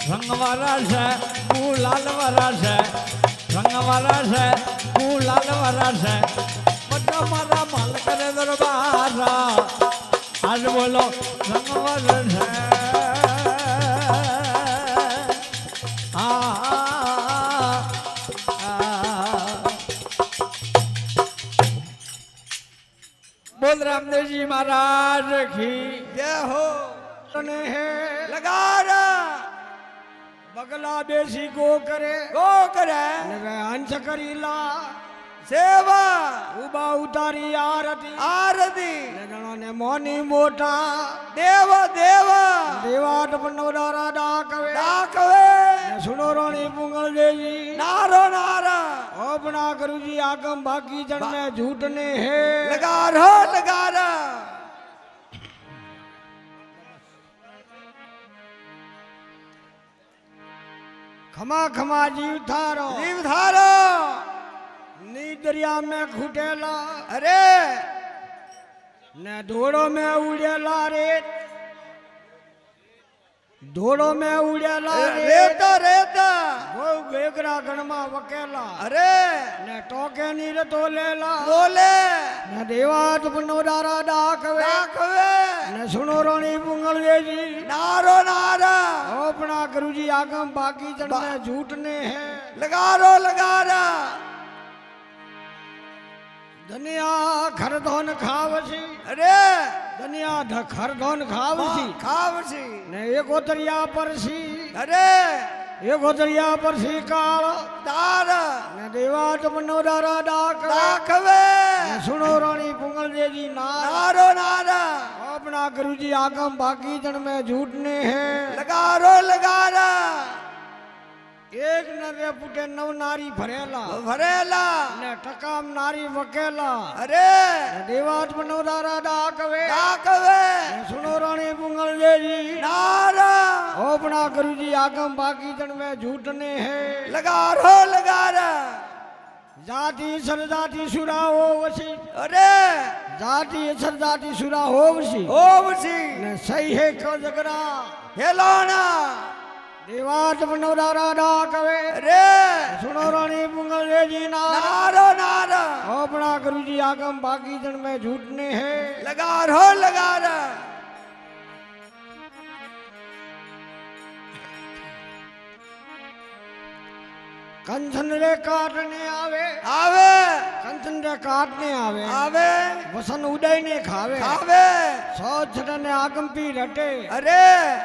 રંગવાલા છે ગુલાલ વાલા છે રંગવાલા છે ગુલાલ વાલા છે બધા મારા માલ કરે દરબારા આજ બોલો રંગવાલા છે बोल रामदेव महाराज की जय हो तने है लगारा बगला बेसी गो करे ने वे हंस करीला सेवा उबा उतारी आरती ने जणो ने मोनी मोटा देवा टपनवदारा डाकवे ने सुनो रानी पुंगल देवी अपना गुरुजी आगम बाकी जन में झूठने है लगा रहा लगा रहा खमा खमा जीव थारो जीव धारो नी दरिया में घुटेला अरे ने धोड़ो में उड़ेला रे धोड़ो में उड़ेला रे रेता रेता वो गेगरा गणमा वकेला अरे ने टोके नीर तो लेला बोले ने देवात बनोदारा डाकवे राखवे ने सुनो रोणी पुंगल जी नारो नारा अपना गुरुजी आगम बाकी जन में झूठने है लगा रहा धनिया खरधोन खावसी अरे धनिया खरधोन खावसी खावसी ने एक ओतरिया परसी अरे एक ओतरिया परसी काल तार ने देवात मनोदारा डाक राखवे ने सुनो रानी पुंगल जी नार नारो नारा अपना गुरुजी आगम बाकी जन में झूठने हैं लगा रहा एक नरे पुटे नव नारी भरेला भरेला ने टकाम नारी वकेला अरे ने देवात मनोदारा डाकवे राखवे ने सुनो रानी पुंगल जी नारा अपना गुरुजी आगम बाकी जन में झूठने हैं लगा रहा जाति सर जाति सुरा हो वसी अरे जाति सर जाति सुरा हो वसी ओवसी ने सही है को जगरा हेलोना देवात बनोदारा डाकवे अरे सुनो रानी पुंगल जी नारो नारा अपना गुरुजी आगम बाकी जन में झूठने हैं लगा रहा कंचन रे काटने आवे आवे कंचन रे काटने आवे आवे वसन उदय ने खावे खावे सौ छटने आगम पी रटे अरे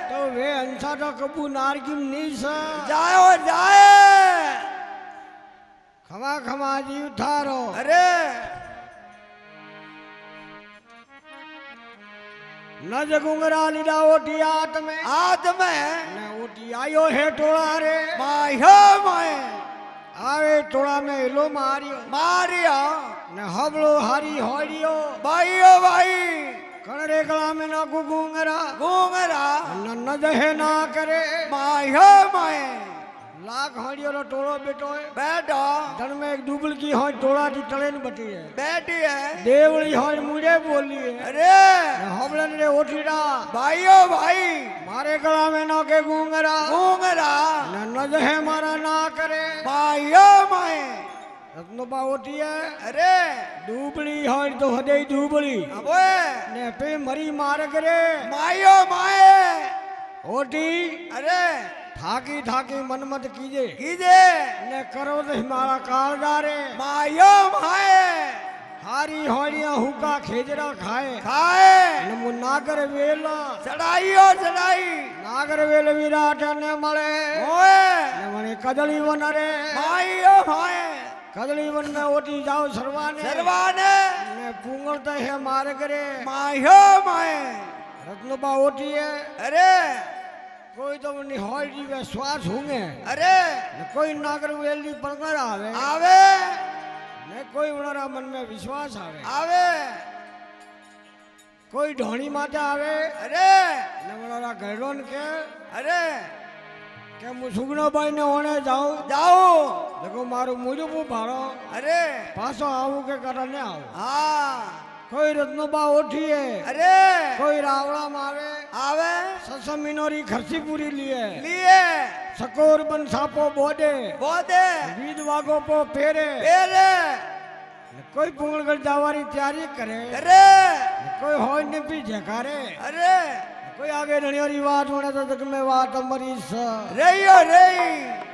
तो वे अंसा तो कबू नारगिम नीस जाओ जाए खमा खमा जी उठारो अरे न जगुंगरा लीला ओटी आत में आद में न ओटी आयो है टोला रे मायो माए आवे टोला में एलो मारियो मारिया न हबलो हारी होड़ियो भाइयो भाई कणरे गला में न गुंगरा घूंगरा न जहे ना करे मायो माए लाख होड़ियो रो टोलो बेटो है बैठो धन में एक डूबल की हो टोला दी टले न बटी है बैठी है देवड़ी हो मुड़े बोली है अरे हबलन रे ओठीड़ा भाइयो भाई मारे गला में न के गुंगरा घूंगरा न जहे मारा ना करे मायो माए रत्नो बावटी है अरे डूबली हो तो हदे डूबली अबे ने पे मरी मार करे मायो माए ओटी अरे ठाकी ठाकी मन मत कीजे कीजे ने करो तो हमारा कालदारे मायो माए हारी होड़िया हुका खेजरा खाए खाए नमु नागर वेला चढ़ाइयो चढ़ाई नागर वेल विराट ने मले ओए ने मने कदली वन रे मायो माए कदली वन में ओटी जाओ सरवाने सरवाने ने पुंगल तो है मार करे मायो माए रत्नबा ओटी है अरे कोई तो मनी होड़ी वे श्वास होंगे अरे ने कोई नागर वेल दी पकड़ आवे आवे ने कोई उनरा मन में विश्वास आवे आवे कोई ढोणी माते आवे अरे ने उनरा गैरोन के अरे के मु सुगनो भाई ने ओने जाऊं जाओ देखो मारो मुझे वो भारो अरे पासो आऊं के करने आऊं हाँ कोई रत्नोबा उठी है अरे कोई रावड़ा मावे आवे सस मिनोरी खर्ची पूरी लिए लिए सकोर बन सापो बोदे बोदे बीज वागो पो फेरे पेरे कोई पुंगलगढ़ जावारी तैयारी करे अरे कोई होय ने भी जकारे अरे कोई आगे रणियोरी बात होने तो तक में बात हमारी स रहियो रही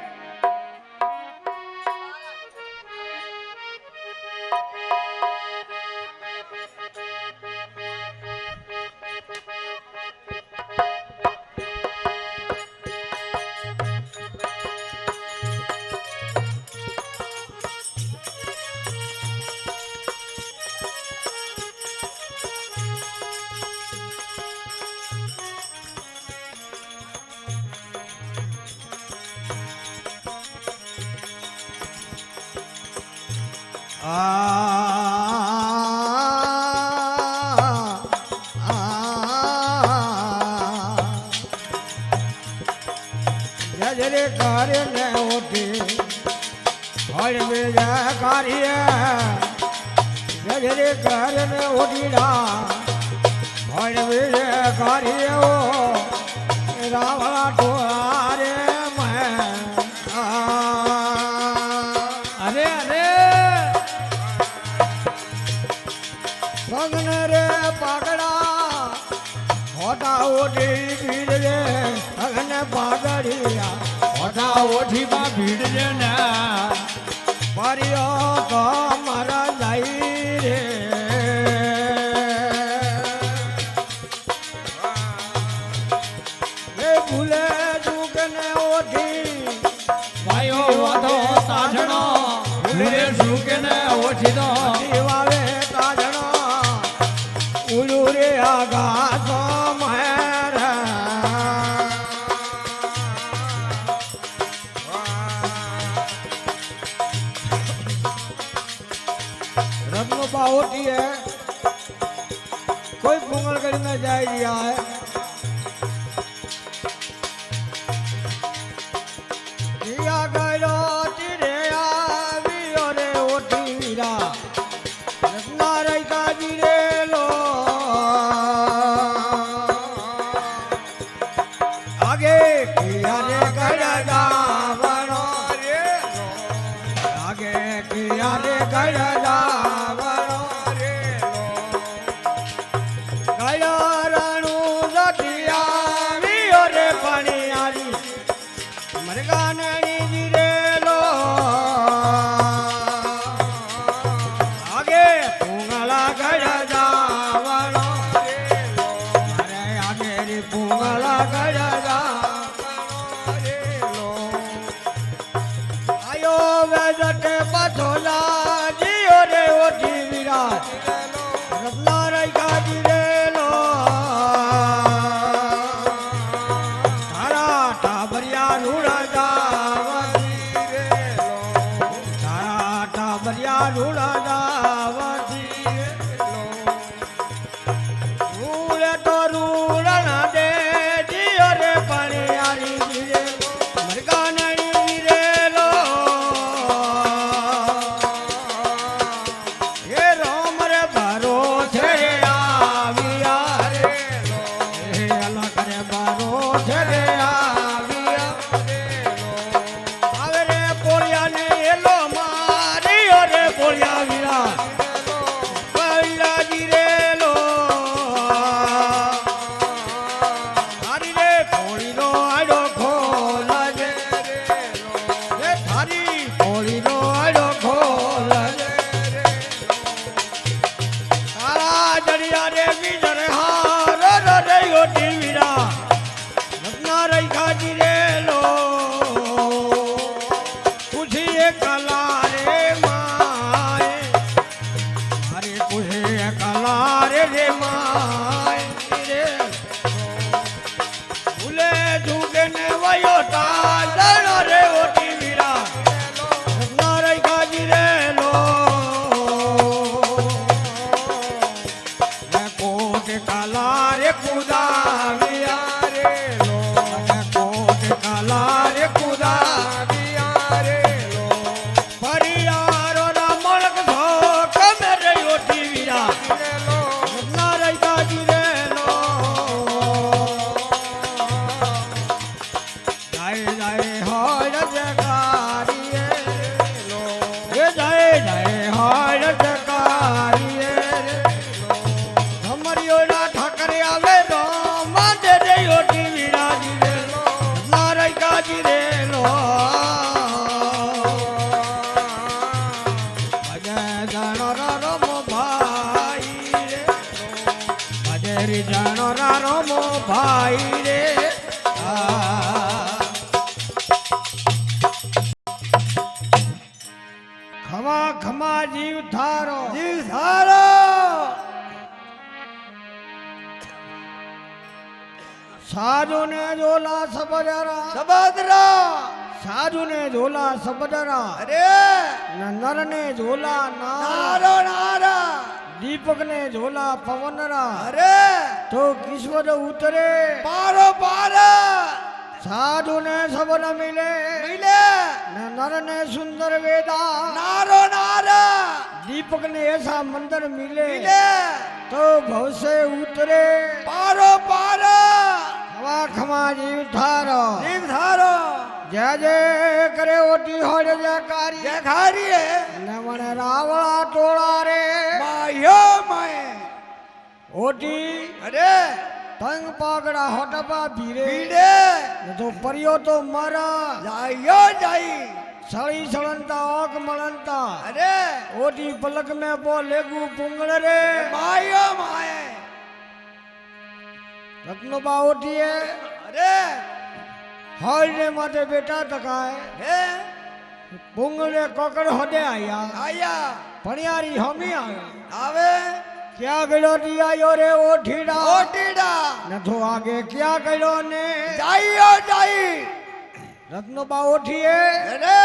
જજરે કાર્ય ને ઓઠી હળ બીજા કાર્ય જજરે કાર્ય ને ઓઠીડા હળ બીજા કાર્ય રાવણા ટોળા રે મેં અરે અરે પગન રે પાગડા હોટા ઓઠી ભીડ રે પગન પાગડિયા મોટા ઓઠીમાં ભીડ છે ને પરિયો તો મારા જાય રે એ ભૂલે ચૂકને ઓઠી ભાઈઓ વાતો તાજણો ભૂલે સુકે ને ઓઠી દો દીવાવે તાજણો ઉડું રે આઘાતો મહેરા रत्नो होती है कोई पोंगल गढ़ में जाए दिया है दिया गयो तेरे आवियो रे ओटी वीरा रत्ना रई का जीरे लो आगे किया रे गढ़ जावनो रे लो आगे किया रे गढ़ जावनो रे लो गयो राणू जटिया वियो रे पणियारी मरगानणी जीरे लो आगे पुंगला गढ़ जावनो रे लो अरे आगे रे पुंगला गढ़ जावनो रे लो आयो वेजटे पछोला जियो रे ओठी विराट रत्ना रई का जीरे लो तारा टाबरिया रूड़ा जावती रे लो तारा टाबरिया रूड़ा जावती रे लो रूड़े तो रूड़न दे जियो रे पणियारी जीरे लो मरगानणी जीरे लो ये राम रे बारो छे आविया रे लो हे अल्लाह करे बारो छे आविया रे लो आवे रे पोलिया ने एलो मारियो रे पोलिया वीरा पोलिया जी रे लो थारी रे पोली नो आडो खोल जे रे लो रे थारी पोली नो आडो खोल जे रे तारा जड़िया रे बीजर हार रे ओटी वीरा रत्ना रई खाजी रे लो तुझी कला रे माए अरे तुझे कला रे माए रे भूले झूके ने वयो ताजण रे ओटी वीरा रत्ना रई खाजी रे लो मैं कोट काला रे खुदा विया रे लो मैं कोट काला रे खुदा विया रे लो परियारो ना मलक धो कमेरे ओठी वीरा रे लो रत्ना रई काजी रे लो जाए जाए होय जगारी रे लो ये जाए जाए होय जगारी रे लो हमरियो ना ठाकरे आवे रो माते रे ओटी वीरा जी रे लो नाराय काजी रे लो भजे जानो रामो भाई रे लो भजे रे जानो रामो भाई रे खमा खमा जीव थारो साजो ने जोला सबजरा સાધુ ને ઝોલા સબદરા અરે ને નર ને ઝોલા નારા નારો નારા દીપક ને ઝોલા પવનરા અરે તો કિસ્મત ઉતરે પારો પાર સાધુ ને સબન મિલે મિલે ને નર ને સુંદર વેદા નારો નારા दीपक ने ऐसा मंदिर मिले મિલે तो भव से उतरे પારો પાર हवा खमा जीव थारो જીવ ધારો जय जय करे ओटी होड़ जयकारी દેખારીએ नमन रावला टोला रे માયો માય ओटी અરે तंग पागड़ा होटपा भीरे ભીડે न तो परियो तो मरा જાયો જાઈ सड़ी सड़नता ओक मलनता અરે ओटी पलक में बो लेगू पुंगड़ रे માયો માય रत्नोबा ओटी है અરે हाल ने माते बेटा तकाए હે पुंगड़े कोकड़ होदे आया આયા पणियारी हमी आवे આવે क्या गयो दिया यो रे ओठीड़ा ઓટીડા न तो आगे क्या गयो ने જાયો જાઈ रत्नोबा ओठीए અરે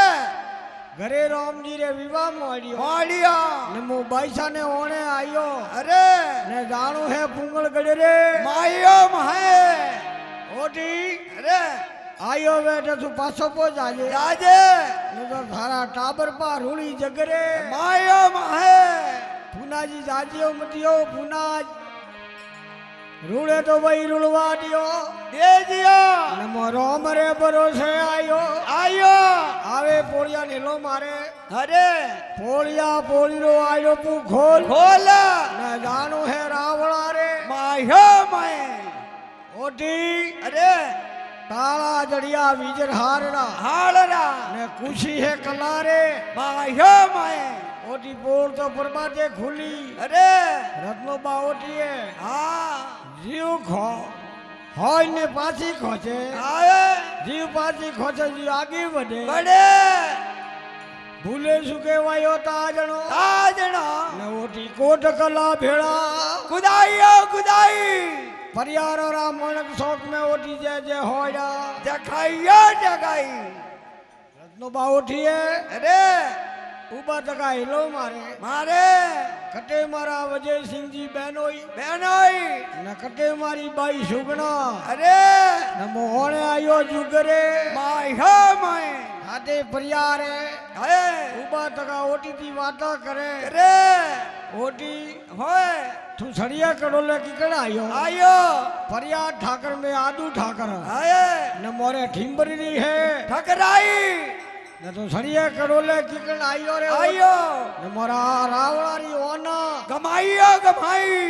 घरे राम जी रे विवाह मोड़ियो માળિયા ने मु बाईसा ने ओणे आयो અરે ने जाणू है पुंगल गड़े रे માયો માય ओठी અરે आयो वे तू पाछो पो जाजे જાજે ने तो थारा टाबर पा रूड़ी जगरे માયો માય पूना जी जाजियो मतियो पूना रूड़े तो वही रुड़वा दियो દેજિયો नमो राम रे भरोसे आयो આયો आवे पोड़िया नीलो मारे અરે पोड़िया पोड़ी रो आयो पू खोल ખોલ न जानो है रावणा रे માયો માય ओटी અરે ताला जड़िया विजर हारना હાળરા ने खुशी है कलारे માયો માય ओटी पोड़ तो परमाते खुली અરે रत्नो बाओटी है હા जीव खो होय ने पाछी खोचे આવે जीव पाछी खोचे जीव आगे बढ़े બડે भूले सुके वायो ताजणो તાજણો ने ओटी कोट कला भेड़ा કુદાઈયો કુદાઈ परियार और मोनक शौक में ओटी जय जय होया જખાઈયો જગાઈ रत्नो बाओटी है અરે उबा तका हिलो मारे મારે कटे मारा वजय सिंह जी बहनोई બહેનોઈ न कटे मारी बाई सुगना અરે न मोहने आयो जुगरे માયો માય हाथे परियारे હે उबा तका ओटी थी वाता करे અરે ओटी હોય तू सड़िया कड़ोले की कड़ा आयो આયો परियार ठाकर में आदू ठाकर હે न मोरे ठिम्बरी है ઠકરાઈ न तो सड़िया कड़ोले की कड़ा आयो रे આયો न मोरा रावणारी ओना ગમાઈયો ગમાઈ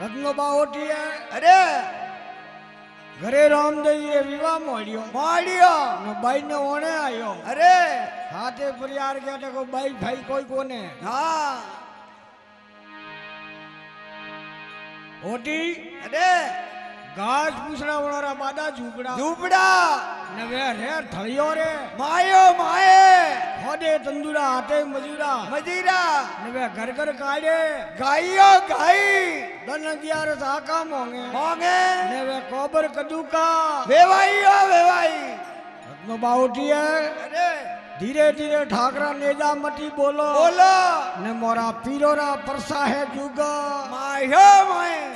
रत्नोबा ओटी है અરે घरे रामदेव जी विवाह मोड़ियो માળિયો न बाई ने ओणे आयो અરે हाथे परियार के को बाई भाई कोई कोने હા ओटी અરે घास पूछना वाला बादा झूपड़ा ઝૂંપડા नवे रे थड़ियो रे માયો માયે होदे तंदूरा आटे मजूरा મજીરા नवे घर घर काढ़े ગાઈયો ગાઈ दन ग्यारह साका मोंगे મોંગે नवे कोबर कदूका વેવાઈયો વેવાઈ रत्नो बाउटी है અરે धीरे धीरे ठाकरा नेजा मटी बोलो બોલો ने मोरा पीरोरा परसा है जुगा માયો માયે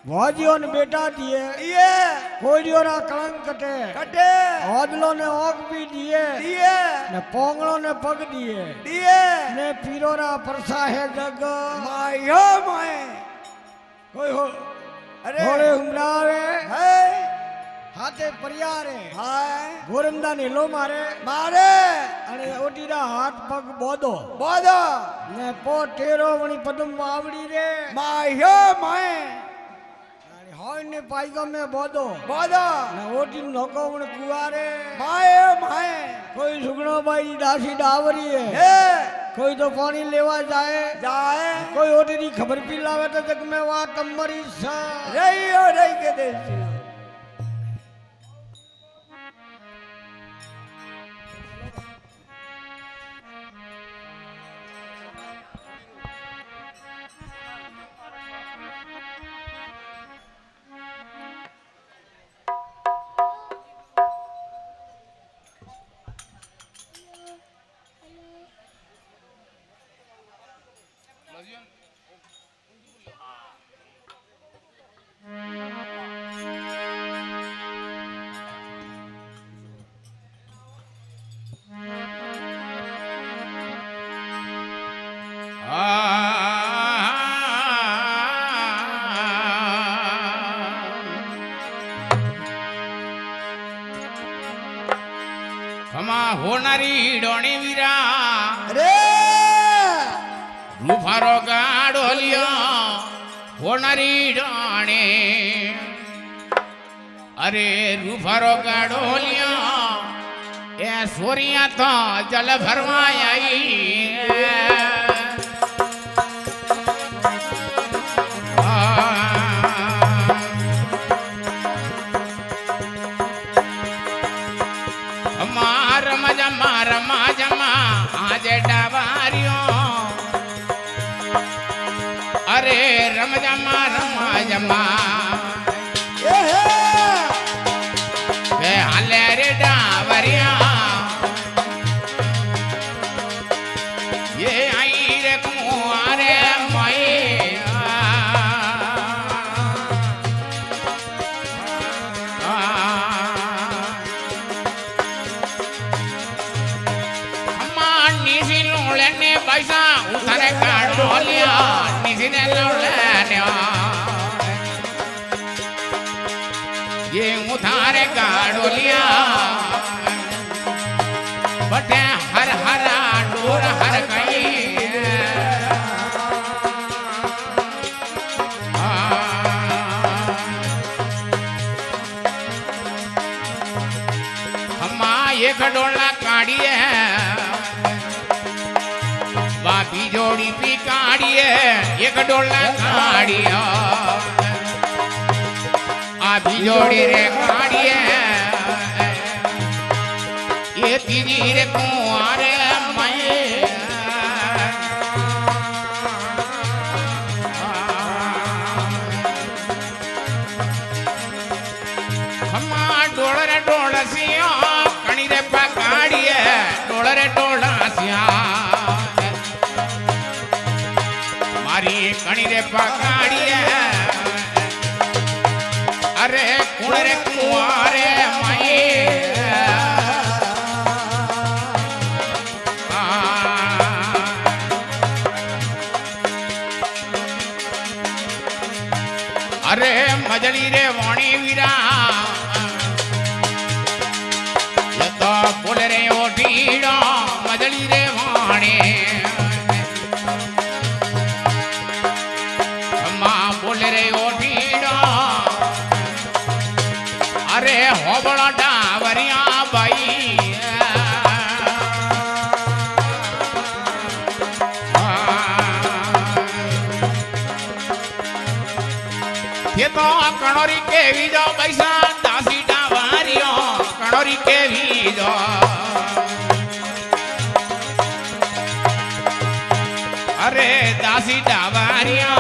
भौजियों ने बेटा दिए દિયે कोड़ियों ना कलंक कटे કટે औदलों ने ओक भी दिए દિયે ने पोंगलों ने पग दिए દિયે ने पीरोरा परसा है जग માયો માયે कोई हो અરે होले हुमरावे હે हाथे परियारे હાય गोरमदा ने लो मारे મારે अने ओटीरा हाथ पग बोदो બોધો ने पो टेरो वणी पदम वावड़ी रे માયો માયે अने होय ने पाइगो में बोदो બોધો ने ओटी नोको वण कुआरे માયો માયે कोई सुगणो बाई डासी डावरी है હે कोई तो पानी लेवा जाए જાય कोई ओटी री खबर पी लावे तो जग में वा तमरी सा રહીયો રહી કે દેશ ખમા હોનારી ડોણી વીરા રે રૂફારો ગાડોલિયો હોનારી ડોણે અરે રૂફારો ગાડોલિયો એ સોરિયા તો જલ ભરવા આવી આજે ડાવારિયો અરે રમજામા રમાજમા બે હાલે રે ડાવરિયા એ આઈ રે કુંવારે પૈસા ઉતારે કાઢોલિયા નિસીને લવલાન્યા ये उतारे गाड़ोलिया बटे हर हरा डोर हर कहीं हमा एक डोला काढ़िए बाकी जोड़ी भी काढ़िए एक डोला काढ़िया आधी जोड़ी रे काढ़िए ये तीजी रे कुंवारे मैं हमा डोल सिया कणी रे पकाड़िए डोल सिया मारी कणी रे पकाड़िए अरे कुण रे कुंवारे माई अरे मजली रे वाणी वीरा ये तो बोल रे ओटीड़ा मजली रे वाणी मां बोल रे ओटीड़ा अरे हो बड़ा डावरिया भाई ये तो कणोरी के वीजो पैसा दासी डावरियो कणोरी के वीजो अरे दासी डावरियो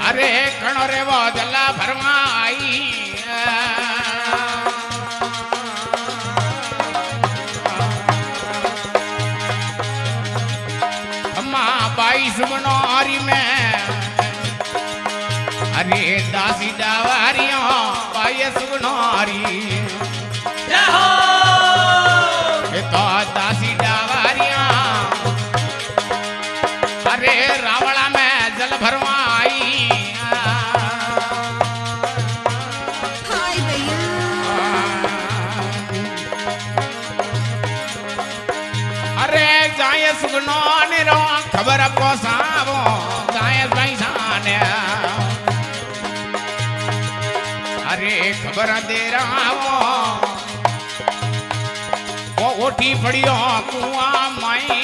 अरे कणोरे वो जला भरमाई अम्मा 22 बनोरी में अरे दासी डावारियों 22 बनोरी तो दासी डावारियां अरे रावड़ा में जल भरमाई अरे जाए सुगनो निरो खबर पोसावो जाए पैसाने अरे खबर दे रहा वो ओठी पड़ियो कुआ माई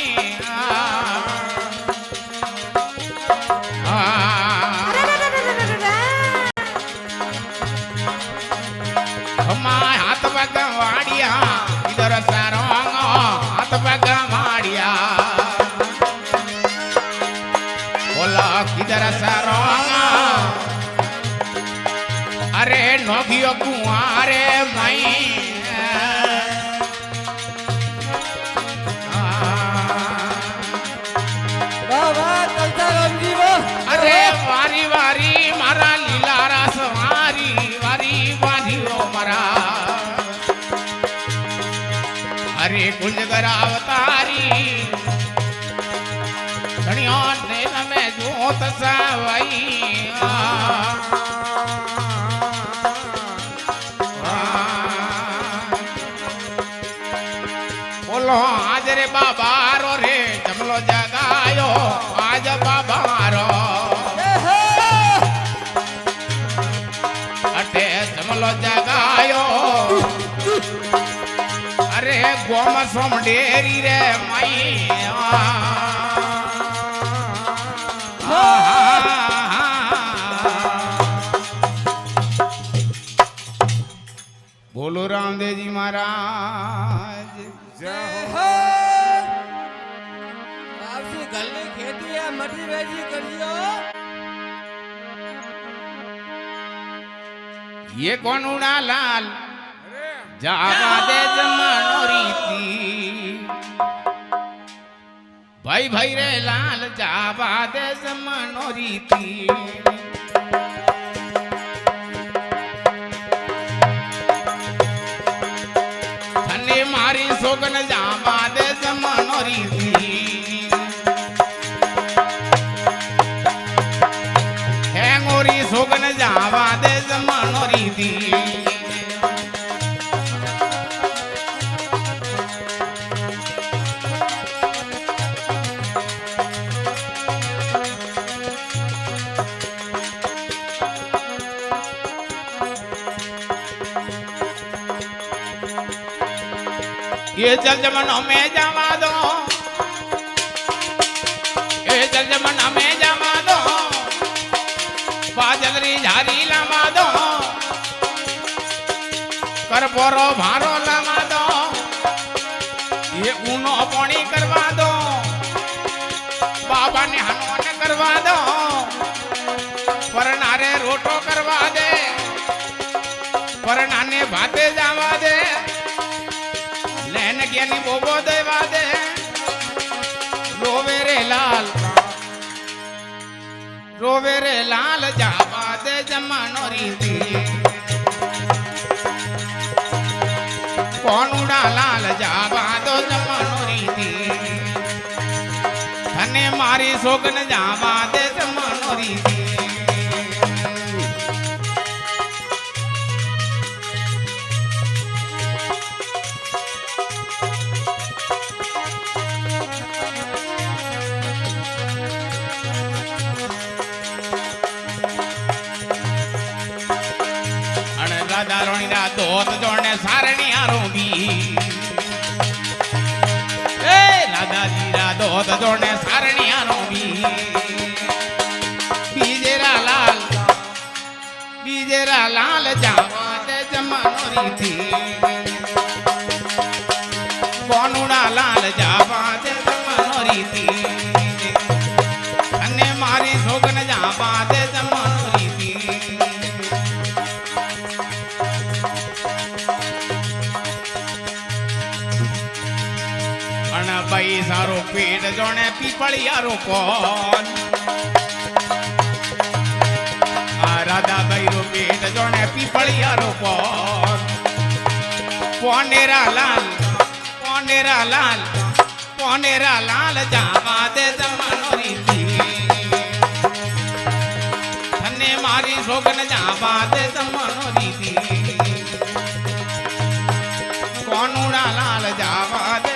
हाथ पग वाड़िया इधर सारो हाथ पग वाड़िया बोला किधर सारो अरे नोगियो कुआरे माई अरे वारी वारी मारा लीला रस वारी वारी बांधियो मरा अरे कुंजगर अवतारी धनिया ने में जोत सावई रे बाबारो रे जमलो जगायो आज बाबारो अटे जमलो जगायो अरे गोम सोम डेरी रे मैया बोलो रामदेव जी महाराज आपसी गली खेती है मटी बेची करियो ये कौन उड़ा लाल जावा दे जमानो रीति भाई भाई रे लाल जावा दे जमानो रीति थने मारी सोगन जावा दे जमानो रीति है मोरी सोगन जावा दे जमानो रीति ये जल जमन में जावा दो ये जल जमन में जावा दो बाजलरी झारी लामा दो कर पोरो भारो लामा दो ये ऊनो पानी करवा दो बाबा ने हनुमान करवा दो पर नारे रोटो करवा दे पर नाने भाते जावा दे लेन ज्ञानी बोबो देवा दे रोवे रे लाल जावा दे जमानो रीति कौन उड़ा लाल जावा दो जमानो रीति धने मारी सोगन जावा दे जमानो रीति दारोनी रा दोत जोड़ने सारणी आरोगी ए राधा जी रा दोत जोड़ने सारणी आरोगी बीजेरा लाल जावा दे जमानो रीति कौनुड़ा लाल जावा दे जमानो रीति अन्ने मारी सोगन जावा दे जमानो रीति भाई सारो पेट जोने पीपलियारो कौन राधा भाई रो पेट जोने पीपलियारो कौन पोनेरा लाल जावा दे जमानो रीति धने मारी सोगन जावा दे जमानो रीति कौनुड़ा लाल जावा दे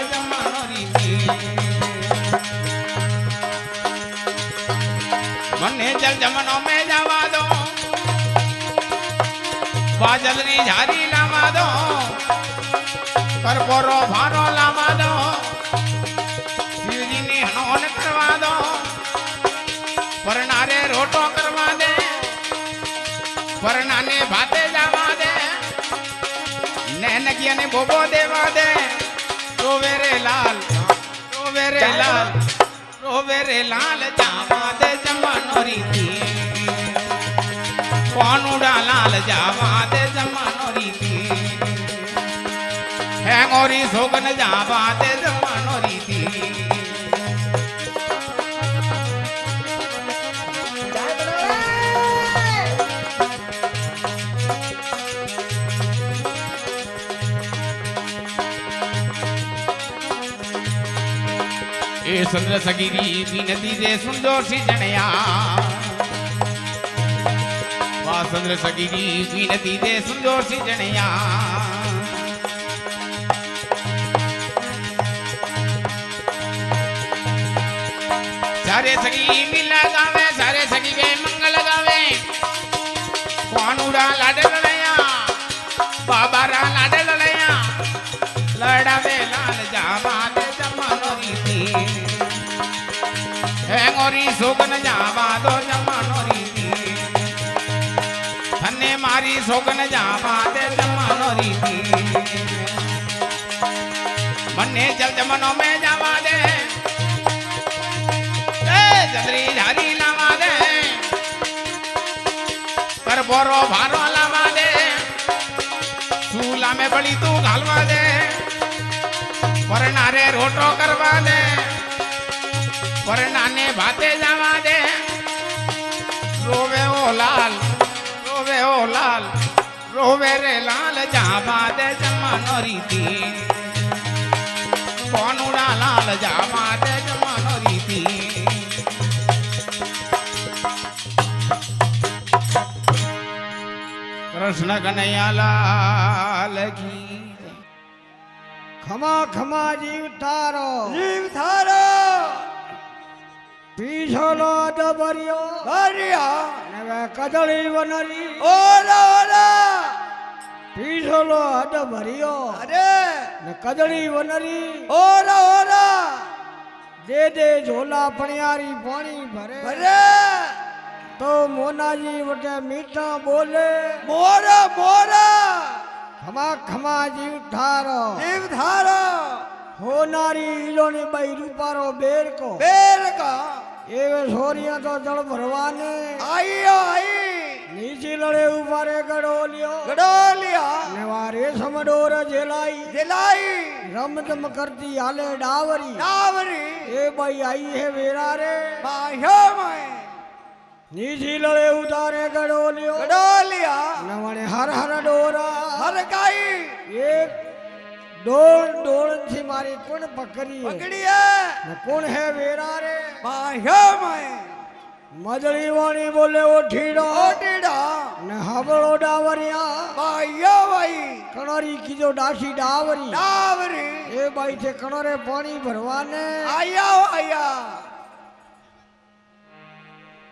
मने जल जमनो में जावा दो बाजलरी झारी लावा दो कर पोरो भारो लावा दो शिवजी ने हनोन करवा दो पर नारे रोटो करवा दे पर नाने भाते जावा दे नैन किया ने बोबो देवा दे रोवे रे लाल जावा दे जमानो रीति कौन उड़ा लाल जावा दे जमानो रीति है मोरी सोगन जावा दे जमानो रीति ए चंद्र सगिरी विनती दे सुंदर सी जणया वा चंद्र सगिरी विनती दे सुंदर सी जणया सारे सगी मिला गावे सारे सगी वे मंगल गावे कोनुड़ा लाडे लड़या बाबा रा लाडे लड़या लड़ावे लाल जावा दे जमानो रीति हेंगोरी सोगन जावा दो जमानो रीति थने मारी सोगन जावा दे जमानो रीति मन्ने जल जमनो में जावा दे चंद्री झारी लावा दे कर बोरो भारो लावा दे सूला में बड़ी तू घालवा दे परनारे रोटो करवा दे परनाने भाते जावा दे रोवे ओ लाल रोवे रे लाल जावा दे जमानो रीति कोनुड़ा लाल जावा दे जमानो रीति कृष्ण कन्हैया लाल की खमा खमा जीव थारो पीछोलो डबरियो ने वे कदली वनरी पीछोलो डबरियो ने कदली वनरी दे दे झोला पणियारी पानी भरे तो मोना जी वटे मीठा बोले खमा खमा जीव थारो हो नारी इलोनी बाई रूपारो बेर को एवे छोरियां तो जल भरवाने नीचे लड़े उबारे गड़ोलिया नेवारे समडोर जेलाई रम दम करती आले डावरी ए बाई आई है वेरा रे नीची लड़े उतारे गड़ोलिया नवने हर हर डोरा एक डोल थी मारी कौन पकड़ी है न कौन है वेरा रे मजली वाणी बोले ओ ठीड़ा न हबड़ो डावरिया कणरी की जो डाशी डावरी ए बाई थे कणरे पानी भरवाने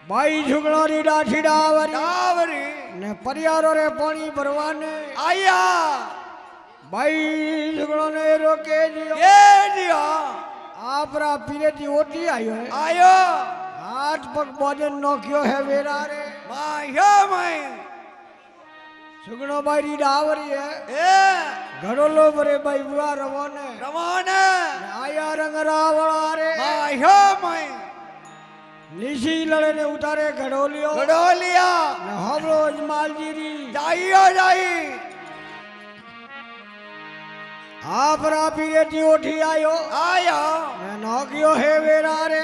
बाई झुगणारी डाठी डावरी ने परियारो रे पानी भरवाने बाई झुगणो ने रोके जियो आपरा पीरे दी ओटी आयो हाथ पग बोजन नोकियो है वेरा रे झुगणो बाई डावरी है घड़ोलो बरे बाई बुआ रवाने आया रंग रावड़ा रे निशी लड़े ने उतारे गड़ोलिया हम रोज मालजीरी जाई आप पीरे दी ओठी आयो ने नौकियो है वेरा रे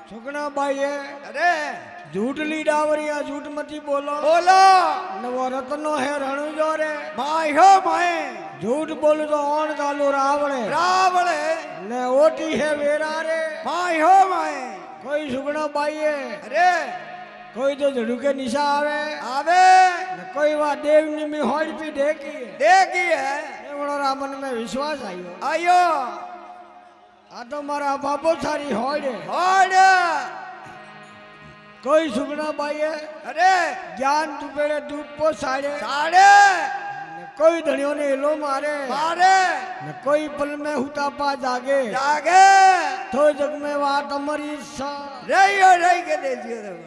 सुगना बाई है झूठली डावरिया झूठ मती बोलो नवो रत्नो है रणु जो रे झूठ बोल तो ओन गालो रावणे ने ओटी है वेरा रे कोई सुगना बाई है कोई तो झड़ू के निशा आवे न कोई वा देव निमी होड़ भी देखी है बड़ा मन में विश्वास आयो आ तो मारा बाबो सारी होड़ कोई सुगना बाई है ज्ञान दुपेड़े धूप को साड़े कोई धनियों ने लो मारे न कोई पल में हुता पा जागे तो जग में बात हमारी सा रही के दे दियो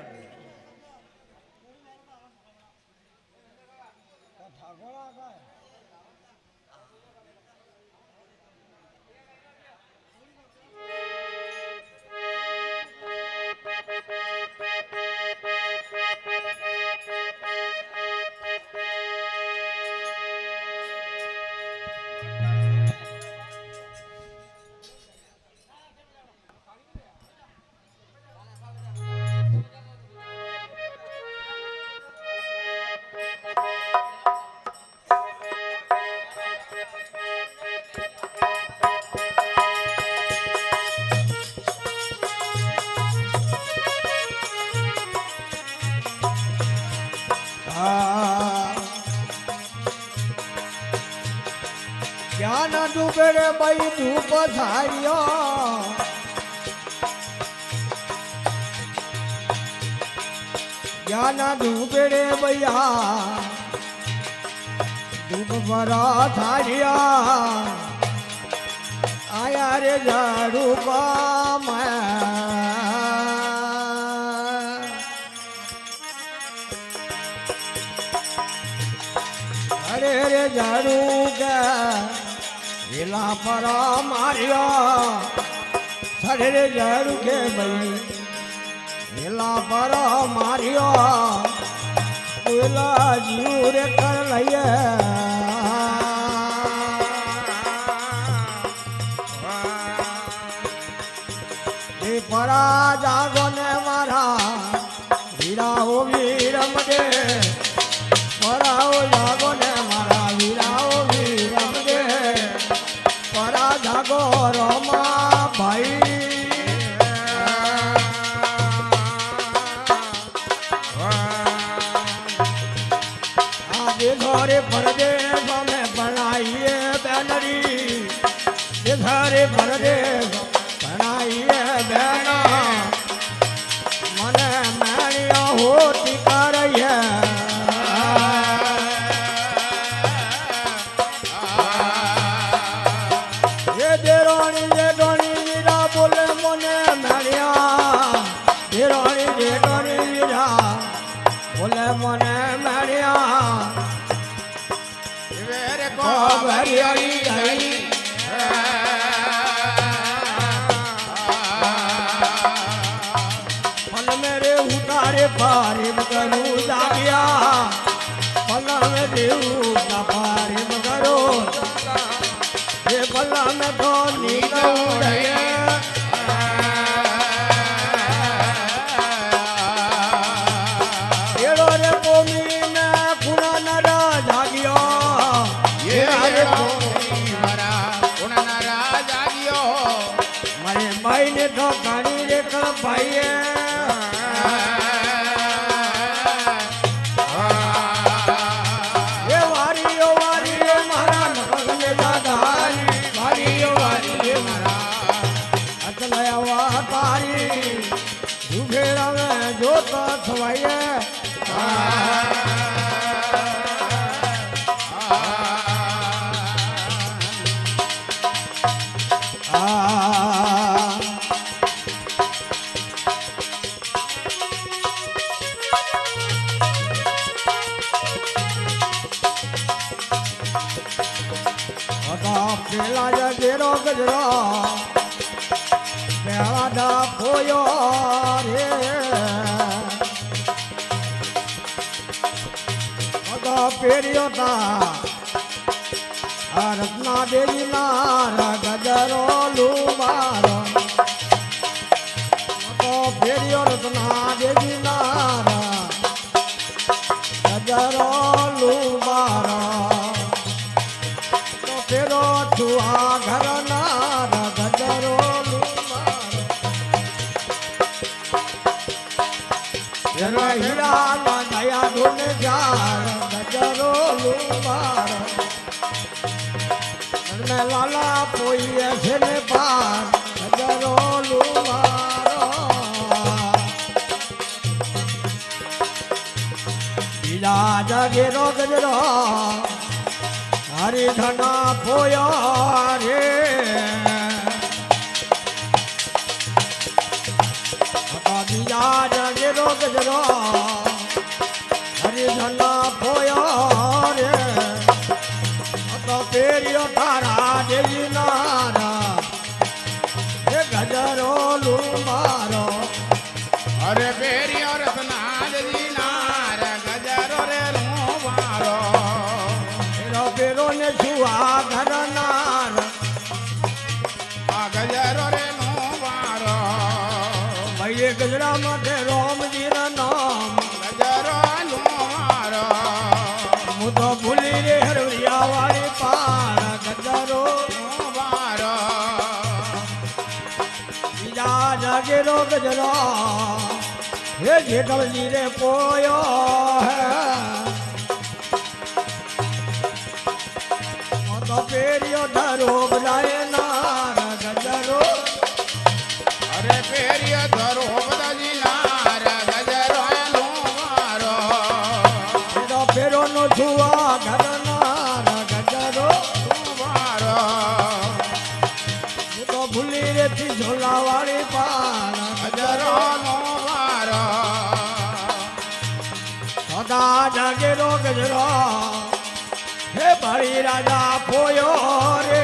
ज्ञान डूबेड़े बाई धूप धारियो ज्ञाना धूपेड़े भैया धूप बरा थारिया आया रे झाड़ू का अरे रे झाड़ू के हिला परा मारिया सड़े रे झाड़ू के भाई हिला परा मारिया कोयला जीव रे कर लिया परा जागो ने मारा वीरा हो वीरम दे परा हो जागो ने मारा वीरा हो वीरम दे परा जागो रोमा भाई आज घरे परदेश में बनाइए बैनरी घरे परदेश बनाइए बहना मने मैनिया होती कर ये देरानी वीरा बोले मने मैनिया देरानी वीरा बोले मने मैनिया वेरे को भरियाई गई पारे मगरू जागिया पल्ला में देऊ का पारे मगरो ये पल्ला में तो नीला उड़े येड़ो रे कोमी में कुना नरा जागियो ये रे कोमी मरा कुना नरा जागियो मारे भाई ने तो गाड़ी रे कर भाई पेला गेरो गजरा पेला डा पोयो रे अगा पेरियो ता रत्ना देवी नार गजरो लुमारो अगा पेरियो रत्ना देवी नार गजरो लुमारो तेरो छुआ घर नार गजरो तेरा हीरा नया धुन जार गजरो लुमार में लाला पोई ऐसे पार गजरो लुमारो हीरा जगेरो गजरो हरि धना पोया रे बीजा जगेरो गजरो हरि धना पोया रे पेरियो तारा देवी नारा ये गजरो लुमारो अरे पेरियो रत्ना देवी नारा गजरो रे लुमारो पेरो ने छुआ घर नार गजरो रे लुमारो भैया गजरा मथे राम जी रा नाम गजरो लुमारो मुझे भूली रे हरिया वाली पार गजरो लुमारो बीजा जगेरो गजरा हे जेठल जी रे पोयो है पेरियो धरो बजाए नार गजरो अरे पेरियो धरो बजाजी नार गजरो लुमारो સુવા ઘરના ગજરો મારો હું તો ભૂલી રેતી ઝોલાવાળી પાન ગજરો નો મારો સદા જાગેરો ગજરો હે ભાઈ રાજા પોયો રે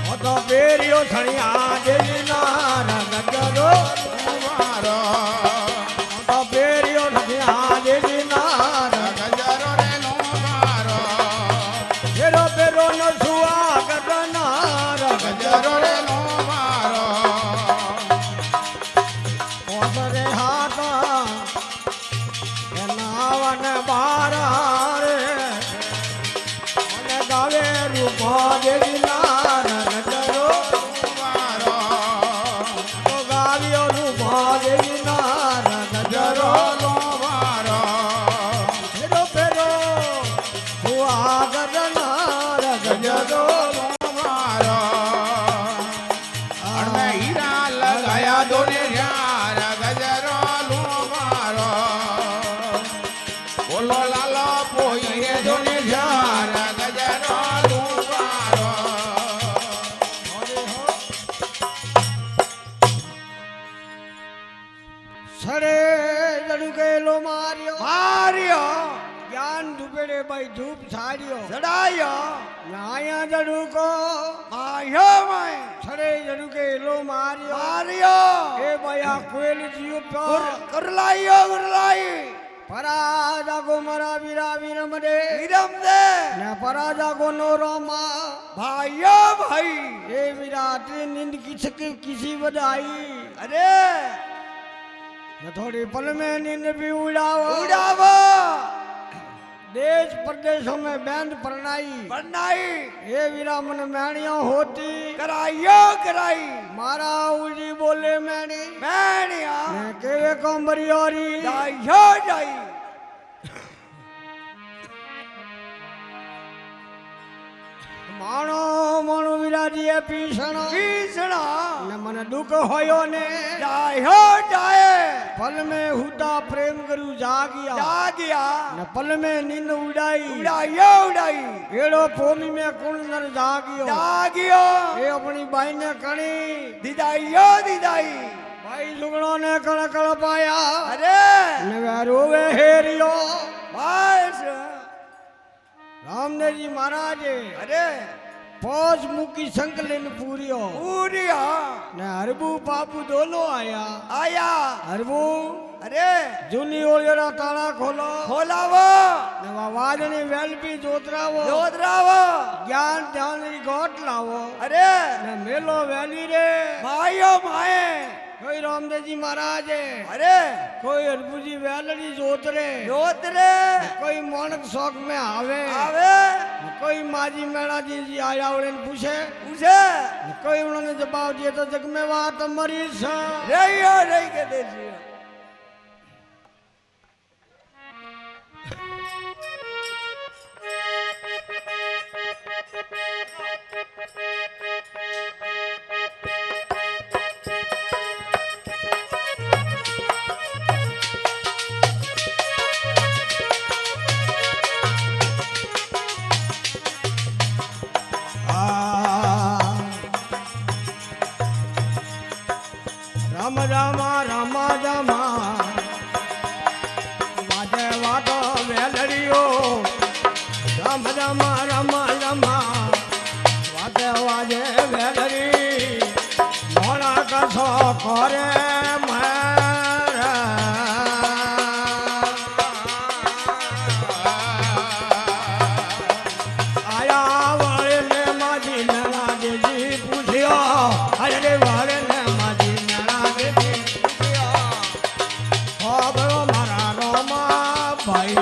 હું તો પેરિયો છણિયા દેવીના ગજરો મારો તો પેરિયો છણિયા દેવીના ગજરો રે નો મારો પેરો પેરો ન સુવા ઘરના ગજરો રે નો મારો ઓસરે હાથા નાવન બારા રે અને ગાવે રૂપા દેવી નાર નજરો મારો તો ગાવ્યો રૂપા દેવી નાર નજરો નો મારો ફેરો ફેરો હુઆ ગરનાર ગજરો મારો અને હીરા લગાયા દોને યાર ગજરો નો મારો બોલો લાલો પોઈ દોને યાર ગજરો નો મારો સડે જડુકેલો માર્યો માર્યો જ્ઞાન ધૂપેડે ભાઈ ધૂપ છાડ્યો ચડાયો નાયા જડુકો માયો માય સડે જડુકેલો માર્યો માર્યો એ ભાઈ આ કોઈલ જીવ કરલાયો કરલાઈ પરાજા ગો મરા વીરા વીરમ દે ને પરાજા ગો નો રોમા ભાઈઓ ભાઈ એ વિરાટ નિંદ किसी बधाई अरे न थोड़ी पल में नींद भी उड़ावो उड़ावो देश प्रदेशों में बैंड परनाई ये वीरा मन मैणियों होती कराइयो कराई मारा उजी बोले मैणिया केवे कंबरियोरी जाइयो जाई माणो माणो विराजी पीसणा ने मन दुख होयो ने जायो जाए पल में हुदा प्रेम करू जागिया ने पल में नींद उड़ाई एड़ो पोमी में कुण नर जागियो ए अपनी बाई ने कणी दिदाई भाई लुगड़ो ने कड़ पाया अरे ने वे रोवे हेरियो बस रामदेव जी महाराज अरे पौज मुकी संकलन पूरियो ने हरबू पापू दोनों आया हरबू अरे जूनी ओलियरा ताला खोलावो ने वाजनी वेलपी जोतरावो ज्ञान ध्यान री गोट लावो अरे ने मेलो वेली रे मायो माए कोई रामदेव जी महाराज अरे कोई हरबू जी वेलड़ी जोतरे कोई मानक शौक में आवे कोई माजी मेड़ा जी आया उन्हें पूछे कोई उन्होंने जवाब दिया तो जग में बात मरीज रही के देसी राम रामा रामा रामा वाजे वादो वेलड़ियो राम रामा रामा रामा वाजे वाजे वेलड़ी मोड़ा कसो करे मेरा आया वाले ने माजी नला जी पूछियो अरे वाले ने माजी नला जी पूछियो अब मारा रोमा भाई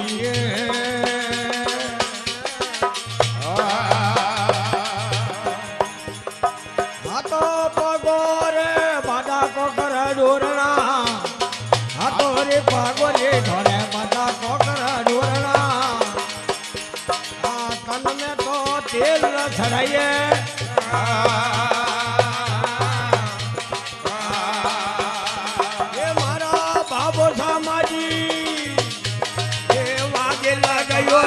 हाथो पगोरे बादा को कर डोरना हाथो रे पगोरे ढोरे बादा को कर डोरना तन में तो तेल न छड़ाइए ये मारा बाबो सामाजी ये वागे लगायो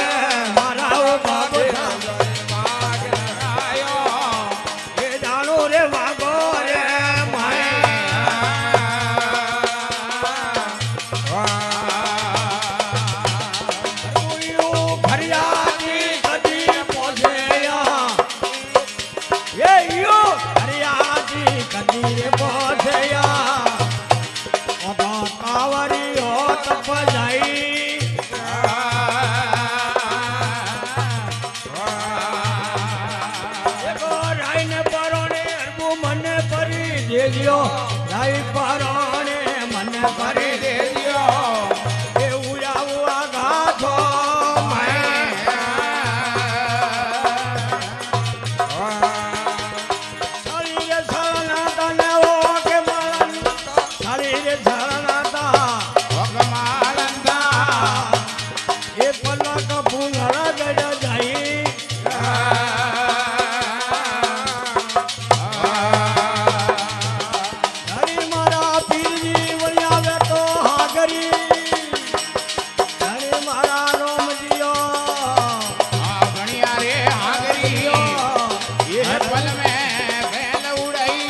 દેજો રાઈ પરોણે મને કરી કરી દેજો એવું આવું આ ગાથો શરીરે શરણા તને ઓ કે મારા શરીરે શરણા તા ભગમાલંદા એ પલક ભૂંગળા ગડ જાય હરી મારા પીરજી વળી આવે તો હાગરી હરી મારા રોમજીઓ ગણિયા રે હાગરી એ પલ में बैल उड़ाई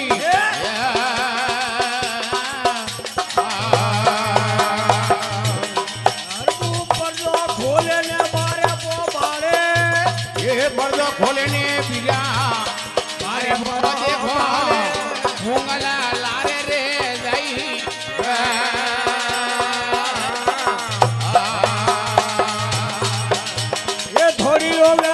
હરકુ પડદો ખોલે ને બારે પોબારે ये पर्दो खोलने पीला मारे पर्दो देखो मुंगला लारे रे जाई એ થોડી રોગે